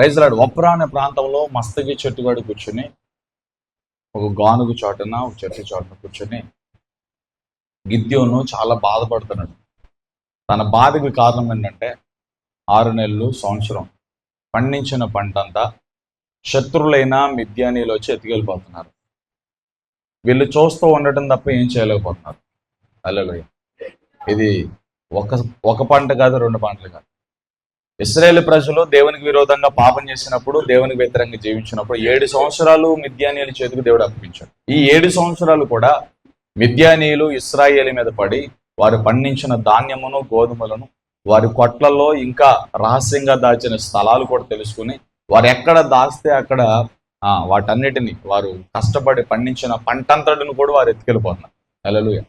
Praise lord. ఒప్రా అనే ప్రాంతంలో మస్తగి చెట్టుగాడు కూర్చుని ఒక గానుగు చోటన ఒక చెట్టు చోటన కూర్చొని గిద్యోను చాలా బాధపడుతున్నాడు. తన బాధకి కారణం ఏంటంటే 6 నెలలు సంవత్సరం పండించిన పంట అంతా శత్రువులైన మిద్యానీలు వచ్చి ఎత్తుకెళ్ళిపోతున్నారు. వీళ్ళు చూస్తూ ఉండటం తప్ప ఏం చేయలేకపోతున్నారు. హల్లెలూయా. ఇది ఒక పంట కాదు, 2 పంటలు కాదు. ఇశ్రాయేలు ప్రజలు దేవునికి విరోధంగా పాపం చేసినప్పుడు, దేవునికి వ్యతిరేకంగా జీవించినప్పుడు 7 సంవత్సరాలు మిద్యానీయుల చేతికి దేవుడు అప్పగించాడు. ఈ 7 సంవత్సరాలు కూడా మిద్యానీయులు ఇశ్రాయేలు మీద పడి వారు పండించిన ధాన్యమును గోధుమలను వారి కొట్లలో ఇంకా రహస్యంగా దాచిన స్థలాలు కూడా తెలుసుకుని వారు ఎక్కడ దాస్తే అక్కడ వాటన్నిటిని వారు కష్టపడి పండించిన పంటంతటిని కూడా వారు ఎత్తుకెళ్ళిపోతున్నారు. హల్లెలూయా.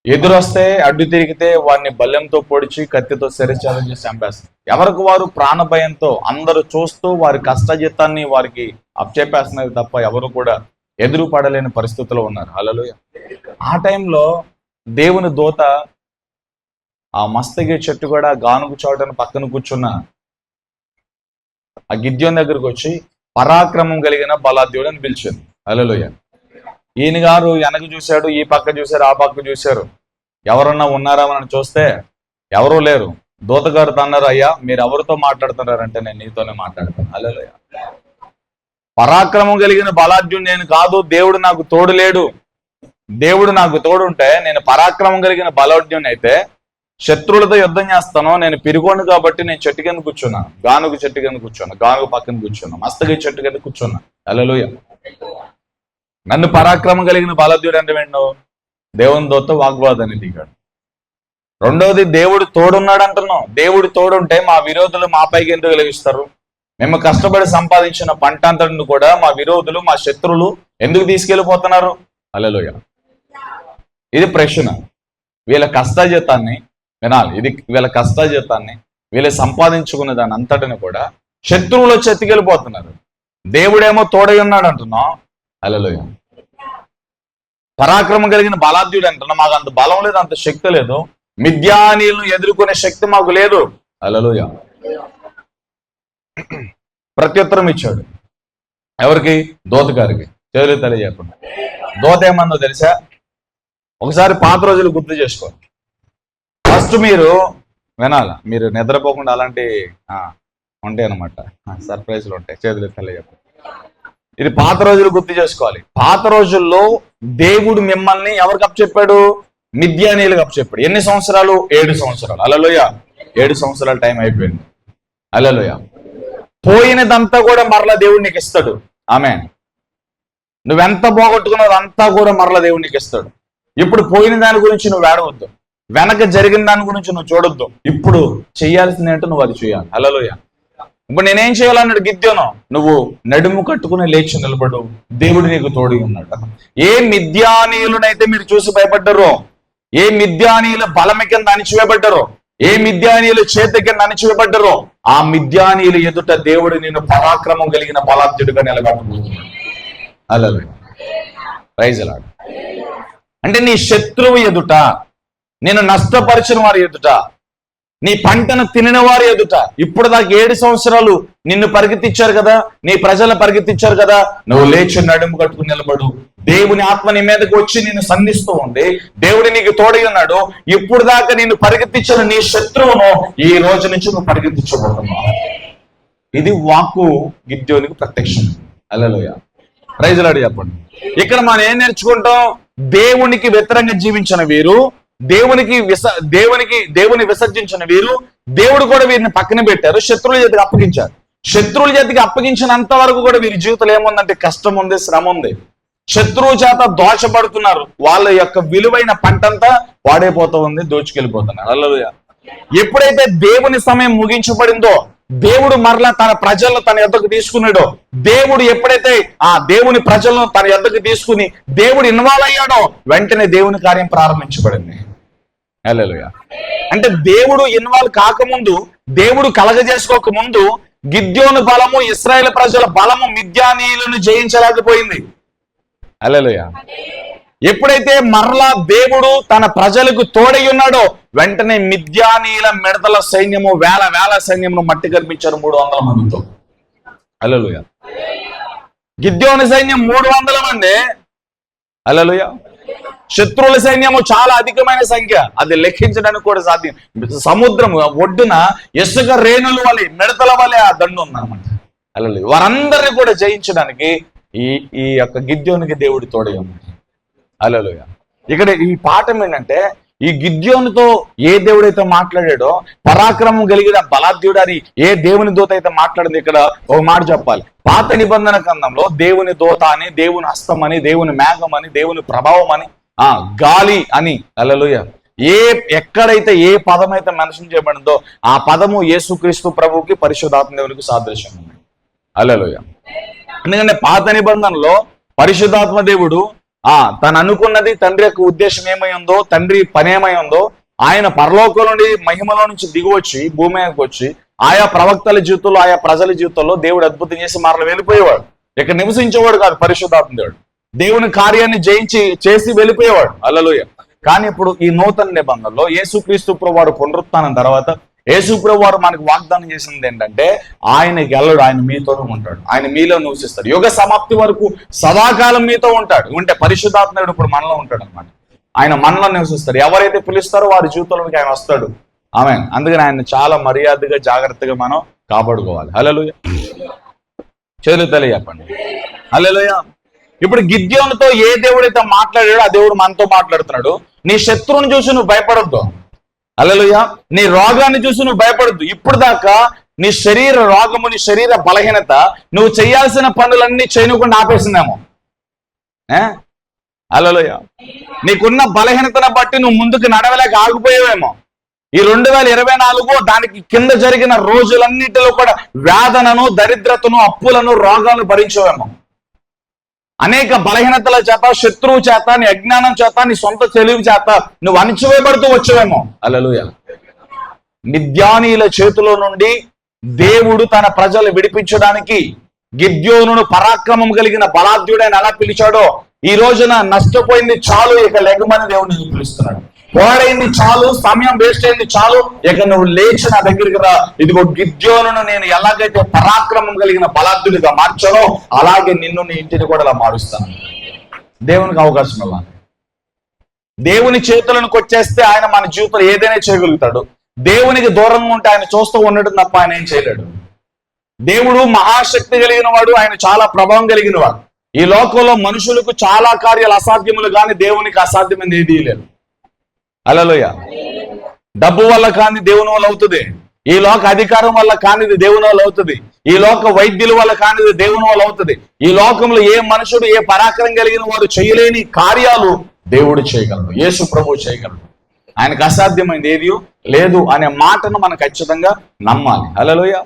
ఎదురొస్తే అడ్డు తిరిగితే వారిని బల్లెంతో పొడిచి కత్తితో శరీరం చేసి చంపేస్తారు. ఎవరికి వారు ప్రాణభయంతో అందరూ చూస్తూ వారి కష్టజీతాన్ని వారికి అప్పచెప్పేస్తున్నారు తప్ప ఎవరు కూడా ఎదురు పడలేని పరిస్థితిలో ఉన్నారు. హల్లెలూయా. ఆ టైంలో దేవుని దూత ఆ మస్తగి చెట్టు కూడా గానుగు చోటను పక్కన కూర్చున్న ఆ గిద్యోను దగ్గరకు వచ్చి పరాక్రమం కలిగిన బలాద్యుడు అని పిలిచింది. హల్లెలూయా. ఈయన గారు వెనక చూశాడు, ఈ పక్క చూశారు, ఆ పక్క చూశారు. ఎవరన్నా ఉన్నారా అని చూస్తే ఎవరూ లేరు. దూతగారు అన్నారు, అయ్యా మీరు ఎవరితో మాట్లాడుతున్నారంటే నేను నీతోనే మాట్లాడతాను. హల్లెలూయా. పరాక్రమం కలిగిన బలాద్యుడు నేను కాదు, దేవుడు నాకు తోడు లేడు. దేవుడు నాకు తోడుంటే నేను పరాక్రమం కలిగిన బలాఢ్యుని అయితే శత్రువులతో యుద్ధం చేస్తాను. నేను పిరుగోను కాబట్టి నేను చెట్టు కింద కూర్చున్నా, గానుగు చెట్టు కింద కూర్చున్నా, గానుగు పక్కన కూర్చున్నా, మస్తగి చెట్టు కింద కూర్చున్నా. హల్లెలూయా. నన్ను పరాక్రమం కలిగిన బలాఢ్యుడు అంటే ఏంటో దేవుని దూత వాగ్వాదాన్ని దిగాడు. రెండవది దేవుడు తోడున్నాడు అంటున్నాం. దేవుడు తోడుంటే మా విరోధులు మా పైకి ఎందుకు వెలిగిస్తారు? మేము కష్టపడి సంపాదించిన పంట అంతటిని కూడా మా విరోధులు, మా శత్రువులు ఎందుకు తీసుకెళ్ళిపోతున్నారు? హల్లెలూయా. ఇది ప్రశ్న. వీళ్ళ కష్టాజీతాన్ని వినాలి. ఇది వీళ్ళ కష్టాజీతాన్ని వీళ్ళు సంపాదించుకున్న దాని అంతటిని కూడా శత్రువులు వచ్చి ఎత్తుకెళ్ళిపోతున్నారు. దేవుడేమో తోడై ఉన్నాడు అంటున్నాం. హల్లెలూయా. పరాక్రమం కలిగిన బలాఢ్యుడు అంటున్నాం. మాకు అంత బలం లేదు, అంత శక్తి లేదు, మిద్యానీయులను ఎదుర్కొనే శక్తి మాకు లేదు. హల్లెలూయా. ప్రత్యుత్తరం ఇచ్చాడు. ఎవరికి? దూతగారికి. చేతులు తెలియజేయకుండా. దూత ఏమన్నా తెలుసా? ఒకసారి పాత రోజులు గుర్తు చేసుకోండి. ఫస్ట్ మీరు వినాల, మీరు నిద్రపోకుండా అలాంటి ఉంటాయి అన్నమాట, సర్ప్రైజ్లు ఉంటాయి. చేతులు తెలియజేయకుండా. ఇది పాత రోజులు గుర్తు చేసుకోవాలి. పాత రోజుల్లో దేవుడు మిమ్మల్ని ఎవరికి అప్పచెప్పాడు? మిద్యానీయులకు అప్పచెప్పాడు. ఎన్ని సంవత్సరాలు? 7 సంవత్సరాలు. హల్లెలూయా. 7 సంవత్సరాల టైం అయిపోయింది. హల్లెలూయా. పోయినదంతా కూడా మరలా దేవుడు నీకు ఇస్తాడు. ఆమేన్. నువ్వెంత పోగొట్టుకున్నావు అంతా కూడా మరలా దేవుడు నీకు ఇస్తాడు. ఇప్పుడు పోయిన దాని గురించి నువ్వు ఏడవద్దు, వెనక జరిగిన దాని గురించి నువ్వు చూడొద్దు. ఇప్పుడు చేయాల్సింది ఏంటో నువ్వు అది చేయాలి. హల్లెలూయా. ఇప్పుడు నేనేం చేయాలన్నాడు గిద్యోను? నువ్వు నడుము కట్టుకుని లేచి నిలబడు, దేవుడు నీకు తోడి ఉన్నాడు. ఏ మిద్యానీయులనైతే మీరు చూసి భయపడ్డారో, ఏ మిద్యానీయుల బలమ కింద అణిచివేయబడ్డారో, ఏ మిద్యానీయుల చేతి కింద అణిచివేయబడ్డారో ఆ మిద్యానీయుల ఎదుట దేవుడు నిన్ను పరాక్రమం కలిగిన బలాఢ్యుడిగా నిలబెట్టబోతున్నాడు. హల్లెలూయా. Praise lord. అంటే నీ శత్రువు ఎదుట, నేను నష్టపరిచిన వారి ఎదుట, నీ పంటను తినిన వారి ఎదుట, ఇప్పుడు దాకా 7 సంవత్సరాలు నిన్ను పరిగెత్తిచ్చారు కదా, నీ ప్రజలు పరిగెత్తిచ్చారు కదా, నువ్వు లేచి నడుము కట్టుకుని నిలబడు. దేవుని ఆత్మ నీ మీదకి వచ్చి నిన్ను సంధిస్తూ ఉంది. దేవుడు నీకు తోడై ఉన్నాడు. ఇప్పుడు దాకా నిన్ను పరిగెత్తించిన నీ శత్రువును ఈ రోజు నుంచి నువ్వు పరిగెత్తించబోతున్నావు. ఇది వాక్కు గిద్యోనికి ప్రత్యక్షం. హల్లెలూయా. ప్రైజ్ లార్డ్ చెప్పండి. ఇక్కడ మనం ఏం నేర్చుకుంటాం? దేవునికి వ్యతిరేకంగా జీవించిన వీరు, దేవుని విసర్జించిన వీరు, దేవుడు కూడా వీరిని పక్కన పెట్టారు, శత్రువుల చేతికి అప్పగించారు. శత్రువుల చేతికి అప్పగించినంత వరకు కూడా వీరి జీవితంలో ఏముందంటే కష్టం ఉంది, శ్రమ ఉంది. శత్రువు చేత దోషపడుతున్నారు. వాళ్ళ యొక్క విలువైన పంటంతా వాడైపోతూ ఉంది, దోచుకెళ్ళిపోతున్నారు. హల్లెలూయా. ఎప్పుడైతే దేవుని సమయం ముగించబడిందో, దేవుడు మరలా తన ప్రజలను తన యొద్దకు తీసుకున్నాడో, దేవుడు ఎప్పుడైతే ఆ దేవుని ప్రజలను తన యొద్దకు తీసుకుని దేవుడు ఇన్వాల్వ్ అయ్యాడో వెంటనే దేవుని కార్యం ప్రారంభించబడింది. హల్లెలూయా. అంటే దేవుడు ఇన్వాల్వ్ కాకముందు, దేవుడు కలగజేసుకోక ముందు గిద్యోను బలము, ఇశ్రాయేలు ప్రజల బలము మిద్యానీయులను జయించలేకపోయింది. హల్లెలూయా. ఎప్పుడైతే మరలా దేవుడు తన ప్రజలకు తోడై ఉన్నాడో వెంటనే మిద్యానీల మిడతల సైన్యము వేల సైన్యమును మట్టి కనిపించారు 300 మందితో. హల్లెలూయా. గిద్యోని సైన్యం 300 మంది. హల్లెలూయా. శత్రువుల సైన్యము చాలా అధికమైన సంఖ్య, అది లెక్కించడానికి కూడా సాధ్యం. సముద్రం ఒడ్డున ఇసుక రేణుల వలె మిడతల వలె ఆ దండు ఉందన్నమాట. హల్లెలూయా. వారందరినీ కూడా జయించడానికి ఈ యొక్క గిద్యోనికి దేవుడి తోడై ఉంది. హల్లెలూయా. ఇక్కడ ఈ పాఠం ఏంటంటే, ఈ గిద్యోనుతో ఏ దేవుడైతే మాట్లాడాడో, పరాక్రమం కలిగిన బలాఢ్యుడు అని ఏ దేవుని దూత అయితే మాట్లాడింది, ఇక్కడ ఒక మాట చెప్పాలి. పాత నిబంధన గ్రంథంలో దేవుని దూత అని, దేవుని హస్తం అని, దేవుని మేఘం అని, దేవుని ప్రభావం అని, గాలి అని, హల్లెలూయా, ఎక్కడైతే ఏ పదం అయితే మెన్షన్ చేయబడిందో ఆ పదము యేసుక్రీస్తు ప్రభువుకి పరిశుద్ధాత్మ దేవునికి సాదృశ్యం ఉంది. హల్లెలూయా. ఎందుకంటే పాత నిబంధనలో పరిశుద్ధాత్మ దేవుడు తను అనుకున్నది, తండ్రి యొక్క ఉద్దేశం ఏమై ఉందో, తండ్రి పని ఏమై ఉందో, ఆయన పరలోకం నుండి మహిమలో నుంచి దిగివచ్చి భూమి మీదకి వచ్చి ఆయా ప్రవక్తల జీవితంలో, ఆయా ప్రజల జీవితంలో దేవుడు అద్భుతం చేసి మరల వెళ్ళిపోయేవాడు. ఇక్కడ నివసించేవాడు కాదు పరిశుద్ధాత్మ దేవుడు. దేవుని కార్యాన్ని చేసి వెళ్ళిపోయేవాడు. హల్లెలూయా. కానీ ఇప్పుడు ఈ నూతన నిబంధనలో యేసుక్రీస్తు ప్రభువారు పునరుత్థానం తర్వాత యేసుప్రభు వారు మనకు వాగ్దానం చేసింది ఏంటంటే, ఆయనకి వెళ్ళడు, ఆయన మీతోనే ఉంటాడు, ఆయన మీలో నివసిస్తాడు, యుగ సమాప్తి వరకు సదాకాలం మీతో ఉంటాడు. ఉంటే పరిశుద్ధాత్ముడు ఇప్పుడు మనలో ఉంటాడు అనమాట. ఆయన మనలో నివసిస్తాడు. ఎవరైతే పిలుస్తారో వారి జీవితంలోకి ఆయన వస్తాడు. ఆమేన్. అందుకని ఆయన చాలా మర్యాదగా జాగ్రత్తగా మనం కాపాడుకోవాలి. హల్లెలూయా. చేతులు చెప్పండి. హల్లెలూయా. ఇప్పుడు గిద్యోనుతో ఏ దేవుడైతే మాట్లాడాడో ఆ దేవుడు మనతో మాట్లాడుతున్నాడు. నీ శత్రువుని చూసి నువ్వు భయపడొద్దు. హల్లెలూయా. నీ రోగాన్ని చూసి నువ్వు భయపడద్దు. ఇప్పుడు దాకా నీ శరీర రోగము, నీ శరీర బలహీనత నువ్వు చేయాల్సిన పనులన్నీ చేయకుండా ఆపేసిందేమో. హల్లెలూయా. నీకున్న బలహీనతను బట్టి నువ్వు ముందుకు నడవలేక ఆగిపోయావేమో. ఈ 2024 దానికి కింద జరిగిన రోజులన్నిటిలో కూడా వేదనను, దరిద్రతను, అప్పులను, రోగాలను భరించావేమో. అనేక బలహీనతల చేత, శత్రువు చేత, నీ అజ్ఞానం చేత, నీ సొంత తెలివి చేత నువ్వు అణిచివేయబడుతూ వచ్చావేమో. హల్లెలూయా. మిద్యానీల చేతిలో నుండి దేవుడు తన ప్రజలు విడిపించడానికి గిద్యోనును పరాక్రమం కలిగిన బలాఢ్యుడైన ఎలా పిలిచాడో, ఈ రోజున నష్టపోయింది చాలు, ఇక లెగమని దేవుడిని పిలుస్తున్నాడు. పోడైంది చాలు, సమయం వేస్ట్ అయింది చాలు, ఇక నువ్వు లేచి నా దగ్గరికి రా. ఇదిగో గిద్యోనును నేను ఎలాగైతే పరాక్రమం కలిగిన బలాఢ్యుడిగా మార్చానో అలాగే నిన్ను, నీ ఇంటిని కూడా అలా మారుస్తాను. దేవునికి అవకాశం ఇవ్వాలి. దేవుని చేతులను కొచ్చేస్తే ఆయన మన జీవితంలో ఏదైనా చేయగలుగుతాడు. దేవునికి దూరంగా ఉంటే ఆయన చూస్తూ ఉండడం తప్ప ఆయన ఏం చేయలేడు. దేవుడు మహాశక్తి కలిగిన వాడు, ఆయన చాలా ప్రభావం కలిగిన వాడు. ఈ లోకంలో మనుషులకు చాలా కార్యాలు అసాధ్యములు, కానీ దేవునికి అసాధ్యమైనది ఏదీ లేదు. హల్లెలూయా. డబ్బు వల్ల కాని దేవుని వల్ల అవుతుంది. ఈ లోక అధికారం వల్ల కానిది దేవుని వల్ల అవుతుంది. ఈ లోక వైద్యుల వల్ల కానిది దేవుని వల్ల అవుతుంది. ఈ లోకంలో ఏ మనుషుడు, ఏ పరాక్రమం కలిగిన వారు చేయలేని కార్యాలు దేవుడు చేయగలడు, యేసు ప్రభువు చేయగలడు. ఆయనకు అసాధ్యమైంది ఏది లేదు అనే మాటను మనం ఖచ్చితంగా నమ్మాలి. హల్లెలూయా.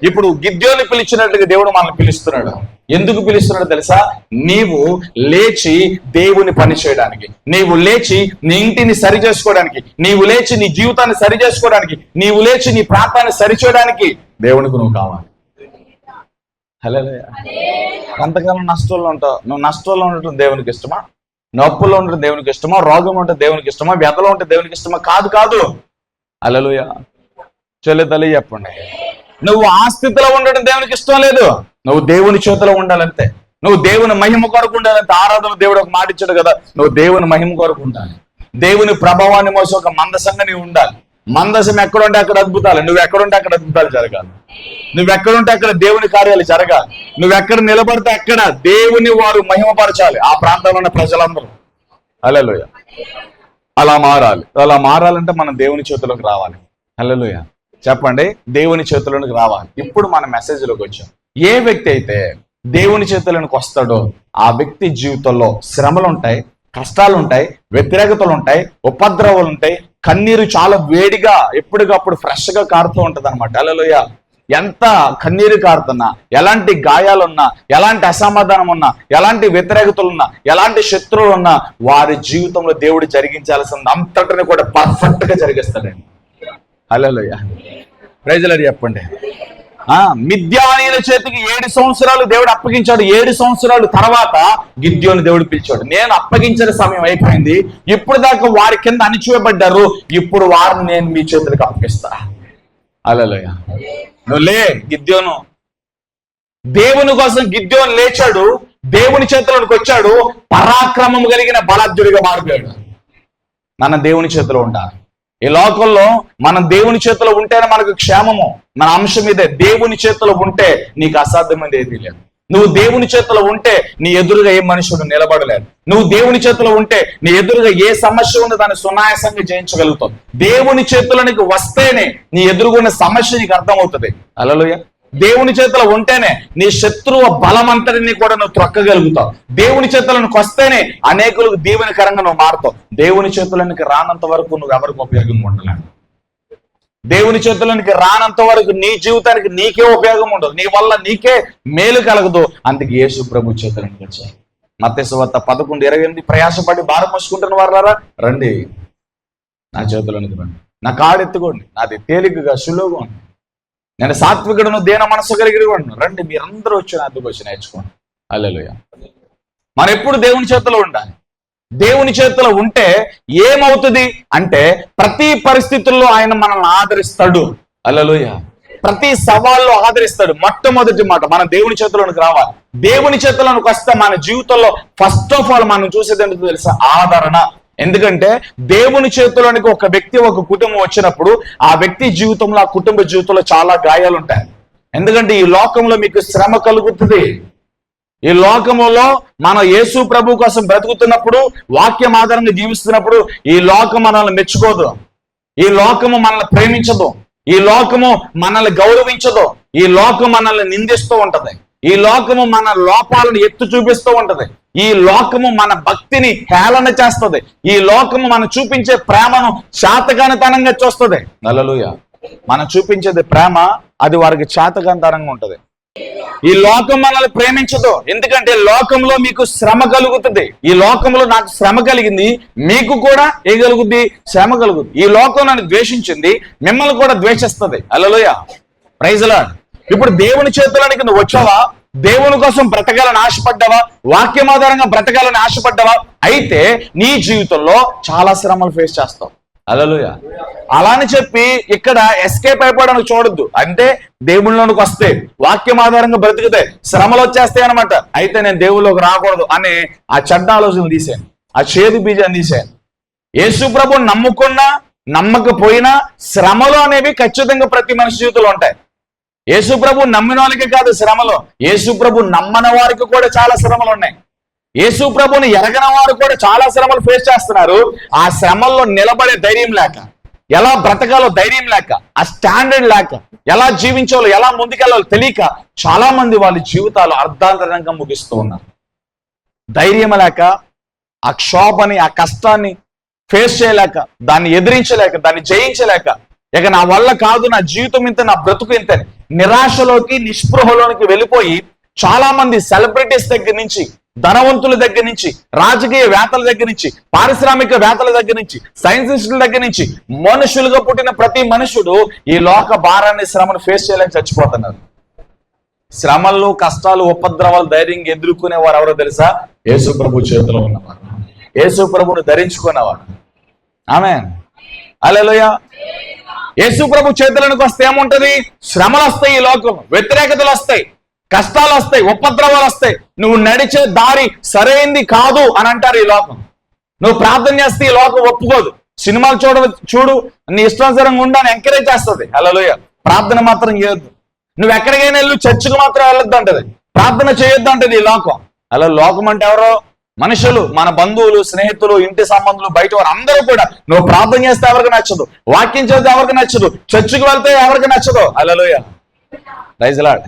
ఇప్పుడు గిద్యోని పిలిచినట్టుగా దేవుడు మనల్ని పిలుస్తున్నాడు. ఎందుకు పిలుస్తున్నాడు తెలుసా? నీవు లేచి దేవుని పని చేయడానికి, నీవు లేచి నీ ఇంటిని సరి చేసుకోవడానికి, నీవు లేచి నీ జీవితాన్ని సరి చేసుకోవడానికి, నీవు లేచి నీ ప్రాంతాన్ని సరిచేయడానికి దేవునికి నువ్వు కావాలి. హల్లెలూయా. ఎంతకాలం నష్టంలో ఉంటావు? నువ్వు నష్టంలో ఉండటం దేవునికి ఇష్టమా? నొప్పుల్లో ఉండటం దేవునికి ఇష్టమా? రోగం ఉంటే దేవునికి ఇష్టమా? వ్యధలో ఉంటే దేవునికి ఇష్టమా? కాదు. హల్లెలూయా. తల్లి చెప్పండి. నువ్వు ఆ స్థితిలో ఉండటం దేవునికి ఇష్టం లేదు. నువ్వు దేవుని చేతిలో ఉండాలంతే. నువ్వు దేవుని మహిమ కొరకు ఉండాలంటే. ఆరాధన దేవుడు ఒక మాట ఇచ్చాడు కదా, నువ్వు దేవుని మహిమ కొరకు ఉండాలి. దేవుని ప్రభావాన్ని మోసి ఒక మందసంగా నీవు ఉండాలి. మందసం ఎక్కడుంటే అక్కడ అద్భుతాలు, నువ్వు ఎక్కడుంటే అక్కడ అద్భుతాలు జరగాలి. నువ్వు ఎక్కడుంటే అక్కడ దేవుని కార్యాలు జరగాలి. నువ్వు ఎక్కడ నిలబడితే అక్కడ దేవుని వారు మహిమపరచాలి ఆ ప్రాంతంలో ఉన్న ప్రజలందరూ. హల్లెలూయా. అలా మారాలి. అలా మారాలంటే మనం దేవుని చేతిలోకి రావాలి. హల్లెలూయా. చెప్పండి, దేవుని చేతిలోకి రావాలి. ఇప్పుడు మన మెసేజ్లోకి వచ్చాం. ఏ వ్యక్తి అయితే దేవుని చేతులకు వస్తాడో ఆ వ్యక్తి జీవితంలో శ్రమలు ఉంటాయి, కష్టాలు ఉంటాయి, వ్యతిరేకతలు ఉంటాయి, ఉపద్రవాలు ఉంటాయి, కన్నీరు చాలా వేడిగా ఎప్పటికప్పుడు ఫ్రెష్ గా కారుతూ ఉంటది అనమాట. హల్లెలూయా. ఎంత కన్నీరు కారుతున్నా, ఎలాంటి గాయాలున్నా, ఎలాంటి అసమాధానం ఉన్నా, ఎలాంటి వ్యతిరేకతలు ఉన్నా, ఎలాంటి శత్రువులు ఉన్నా, వారి జీవితంలో దేవుడు జరిగించాల్సింది అంతటిని కూడా పర్ఫెక్ట్ గా జరిగిస్తాడండి. హల్లెలూయా. ప్రైజ్ లార్డ్ చెప్పండి. మిద్యానీయుల చేతికి 7 సంవత్సరాలు దేవుడు అప్పగించాడు. 7 సంవత్సరాలు తర్వాత గిద్యోని దేవుడు పిలిచాడు. నేను అప్పగించిన సమయం అయిపోయింది, ఇప్పుడు దాకా వారి కింద అణిచివేయబడ్డారు, ఇప్పుడు వారిని నేను మీ చేతులకు అప్పగిస్తా. హల్లెలూయా. నువ్వు లే గిద్యోను. దేవుని కోసం గిద్యోను లేచాడు, దేవుని చేతిలోకి వచ్చాడు, పరాక్రమం కలిగిన బలాఢ్యుడిగా మారిపోయాడు. మన దేవుని చేతిలో ఉండాలి. ఈ లోకంలో మనం దేవుని చేతిలో ఉంటేనే మనకు క్షేమము. మన అంశం ఇదే, దేవుని చేతిలో ఉంటే నీకు అసాధ్యమైనది ఏది లేదు. నువ్వు దేవుని చేతిలో ఉంటే నీ ఎదురుగా ఏ మనుషుడు నిలబడలేదు. నువ్వు దేవుని చేతిలో ఉంటే నీ ఎదురుగా ఏ సమస్య ఉందో దాన్ని సునాయాసంగా జయించగలుగుతావు. దేవుని చేతిలోనికి వస్తేనే నీ ఎదురుగున్న సమస్య నీకు అర్థమవుతుంది. హల్లెలూయా. దేవుని చేతిలో ఉంటేనే నీ శత్రువు బలం అంతటిని కూడా నువ్వు త్రొక్కగలుగుతావు. దేవుని చేతులకు వస్తేనే అనేకులకు దీవెనకరంగా నువ్వు మారుతావు. దేవుని చేతులకి రానంత వరకు నువ్వు ఎవరికి ఉపయోగం ఉండలేవు. దేవుని చేతులకి రానంత వరకు నీ జీవితానికి నీకే ఉపయోగం ఉండదు, నీ వల్ల నీకే మేలు కలగదు. అందుకే యేసు ప్రభు చేతులకి వచ్చాయి. మత్తయి సువార్త 11:28 ప్రయాసపడి భారం మోసుకుంటున్న వారులారా రండి నా చేతులకి రండి, నా కాడు ఎత్తుకోండి, నాది తేలికగా సులువుగా ఉంది, నేను సాత్వికుడును దీన మనసు కలిగి రండి మీరందరూ వచ్చి నా దగ్గరకు వచ్చి నేర్చుకోండి. హల్లెలూయా. మనం ఎప్పుడు దేవుని చేతిలో ఉండాలి. దేవుని చేతిలో ఉంటే ఏమవుతుంది అంటే ప్రతి పరిస్థితుల్లో ఆయన మనల్ని ఆదరిస్తాడు. హల్లెలూయా. ప్రతి సవాల్లో ఆదరిస్తాడు. మొట్టమొదటి మాట, మనం దేవుని చేతిలోనికి రావాలి. దేవుని చేతిలోనికి వస్తే మన జీవితంలో ఫస్ట్ ఆఫ్ ఆల్ మనం చూసేది ఏంటో తెలుసా? ఆదరణ. ఎందుకంటే దేవుని చేతిలోనికి ఒక వ్యక్తి, ఒక కుటుంబం వచ్చినప్పుడు ఆ వ్యక్తి జీవితంలో, ఆ కుటుంబ జీవితంలో చాలా గాయాలు ఉంటాయి. ఎందుకంటే ఈ లోకంలో మీకు శ్రమ కలుగుతుంది. ఈ లోకములో మనం యేసు ప్రభు కోసం బ్రతుకుతున్నప్పుడు, వాక్యం ఆధారంగా జీవిస్తున్నప్పుడు ఈ లోకం మనల్ని మెచ్చుకోదు, ఈ లోకము మనల్ని ప్రేమించదు, ఈ లోకము మనల్ని గౌరవించదు, ఈ లోకం మనల్ని నిందిస్తూ ఉంటది, ఈ లోకము మన లోపాలను ఎత్తు చూపిస్తూ ఉంటది, ఈ లోకము మన భక్తిని హేళన చేస్తుంది, ఈ లోకము మనం చూపించే ప్రేమను శాతగానితనంగా చూస్తుంది. హల్లెలూయా. మనం చూపించేది ప్రేమ, అది వారికి శాతగానితనంగా ఉంటది. ఈ లోకం మనల్ని ప్రేమించదు, ఎందుకంటే లోకంలో మీకు శ్రమ కలుగుతుంది. ఈ లోకంలో నాకు శ్రమ కలిగింది, మీకు కూడా ఏ కలుగుద్ది? శ్రమ కలుగుద్ది. ఈ లోకం నన్ను ద్వేషించింది, మిమ్మల్ని కూడా ద్వేషిస్తుంది. హల్లెలూయా. Praise lord. ఇప్పుడు దేవుని చేతులకి నువ్వు వచ్చావా? దేవుని కోసం బ్రతకాలని ఆశపడ్డావా? వాక్యం ఆధారంగా బ్రతకాలని ఆశపడ్డావా? అయితే నీ జీవితంలో చాలా శ్రమలు ఫేస్ చేస్తావు. హల్లెలూయా. అలా అని చెప్పి ఇక్కడ ఎస్కేప్ అయిపోవడానికి చూడొద్దు. అంటే దేవుళ్ళలోనికి వస్తే, వాక్యం ఆధారంగా బ్రతికితే శ్రమలు వచ్చేస్తాయి అనమాట. అయితే నేను దేవుళ్ళలోకి రాకూడదు అనే ఆ చెడ్డ ఆలోచనలు తీసాను, ఆ చేదు బీజాన్ని తీసాను. యేసు ప్రభుని నమ్ముకున్నా నమ్మకపోయినా శ్రమలు అనేవి ఖచ్చితంగా ప్రతి మనిషి జీవితంలో ఉంటాయి. యేసు ప్రభు నమ్మిన వాళ్ళకి కాదు శ్రమలు, యేసు ప్రభు నమ్మని వారికి కూడా చాలా శ్రమలు ఉన్నాయి. యేసు ప్రభుని ఎరగని వారు కూడా చాలా శ్రమలు ఫేస్ చేస్తున్నారు. ఆ శ్రమల్లో నిలబడే ధైర్యం లేక, ఎలా బ్రతకాలో ధైర్యం లేక, ఆ స్టాండర్డ్ లేక, ఎలా జీవించాలో, ఎలా ముందుకెళ్ళాలో తెలియక చాలా మంది వాళ్ళ జీవితాలు అర్ధాంతరంగా ముగిస్తూ ఉన్నారు. ధైర్యం లేక, ఆ క్షోభని, ఆ కష్టాన్ని ఫేస్ చేయలేక, దాన్ని ఎదిరించలేక, దాన్ని జయించలేక, ఇక నా వల్ల కాదు, నా జీవితం ఇంత, నా బ్రతుకు ఇంత, నిరాశలోకి, నిస్పృహలోనికి వెళ్ళిపోయి చాలా మంది సెలబ్రిటీస్ దగ్గర నుంచి, ధనవంతుల దగ్గర నుంచి, రాజకీయ వేత్తల దగ్గర నుంచి, పారిశ్రామిక వేత్తల దగ్గర నుంచి, సైంటిస్టుల దగ్గర నుంచి, మనుషులుగా పుట్టిన ప్రతి మనుషుడు ఈ లోక భారాన్ని, శ్రమను ఫేస్ చేయలేక చచ్చిపోతున్నారు. శ్రమలు, కష్టాలు, ఉపద్రవాలు ధైర్యంగా ఎదుర్కొనే వారు ఎవరో తెలుసా? యేసు ప్రభు చేతిలో ఉన్నవారు, యేసు ప్రభుని ధరించుకున్నవారు. ఆమేన్. హల్లెలూయా. యేసు ప్రభు చేతులకు వస్తే ఏముంటది? శ్రమలు వస్తాయి, ఈ లోకం వ్యతిరేకతలు వస్తాయి, కష్టాలు వస్తాయి, ఉపద్రవాలు వస్తాయి. నువ్వు నడిచే దారి సరైంది కాదు అని అంటారు ఈ లోకం. నువ్వు ప్రార్థన చేస్తే ఈ లోకం ఒప్పుకోదు. సినిమాలు చూడు, నీ ఇష్టానుసారంగా ఉండని ఎంకరేజ్ చేస్తుంది. హల్లెలూయా. ప్రార్థన మాత్రం చేయొద్దు. నువ్వు ఎక్కడికైనా వెళ్ళు, చర్చికి మాత్రం వెళ్ళొద్దు అంటది, ప్రార్థన చేయొద్దు అంటది ఈ లోకం. అలా లోకం అంటే ఎవరో? మనుషులు, మన బంధువులు, స్నేహితులు, ఇంటి సంబంధులు, బయట వారు అందరూ కూడా. నువ్వు ప్రార్థన చేస్తే ఎవరికి నచ్చదు, వాక్యం చేస్తే ఎవరికి నచ్చదు, చర్చికి వెళ్తే ఎవరికి నచ్చదు. హల్లెలూయా. Praise Lord.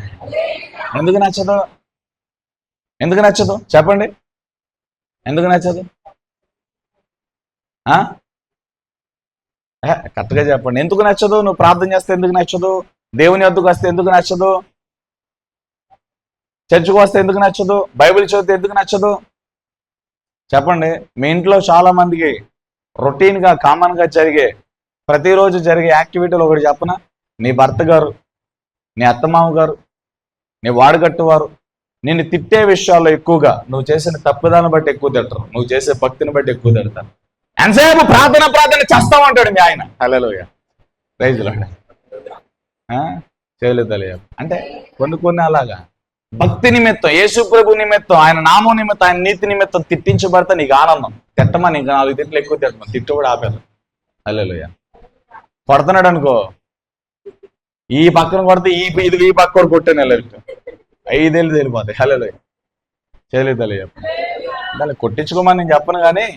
ఎందుకు నచ్చదు? ఎందుకు నచ్చదు చెప్పండి? ఎందుకు నచ్చదు? కరెక్ట్గా చెప్పండి. ఎందుకు నచ్చదు? నువ్వు ప్రార్థన చేస్తే ఎందుకు నచ్చదు? దేవుని వద్దకు వస్తే ఎందుకు నచ్చదు? చర్చికి వస్తే ఎందుకు నచ్చదు? బైబిల్ చదివితే ఎందుకు నచ్చదు? చెప్పండి. మీ ఇంట్లో చాలా మందికి రొటీన్గా, కామన్గా జరిగే, ప్రతిరోజు జరిగే యాక్టివిటీలు ఒకటి చెప్పనా? నీ భర్త గారు నీ అత్తమామ గారు, నీ వాడుగట్టువారు నిన్ను తిట్టే విషయాల్లో ఎక్కువగా నువ్వు చేసిన తప్పుదాన్ని బట్టి ఎక్కువ తిట్టరు, నువ్వు చేసే భక్తిని బట్టి ఎక్కువ తిడతారు. ఎంతసేపు ప్రార్థన చేస్తామంటాడు మీ ఆయన. హల్లెలూయా, ప్రైజ్ లార్డ్. చేయలేదు అంటే కొన్ని అలాగా భక్తి నిమిత్తం, యేసు ప్రభు నిమిత్తం, ఆయన నామం నిమిత్తం, ఆయన నీతి నిమిత్తం తిట్టించబడితే నీకు ఆనందం. తిట్టమని ఇంకా 4 తిట్లు ఎక్కువ తిట్టమని తిట్టు కూడా ఆపేది. హల్లెలూయా. కొడుతున్నాడు అనుకో, ఈ పక్కన కొడితే ఈ పక్క కూడా కొట్టాను 5 ఏళ్ళు తెలిపోతాయి. హల్లెలూయా, చేయలేదు దాన్ని కొట్టించుకోమని నేను చెప్పను, కానీ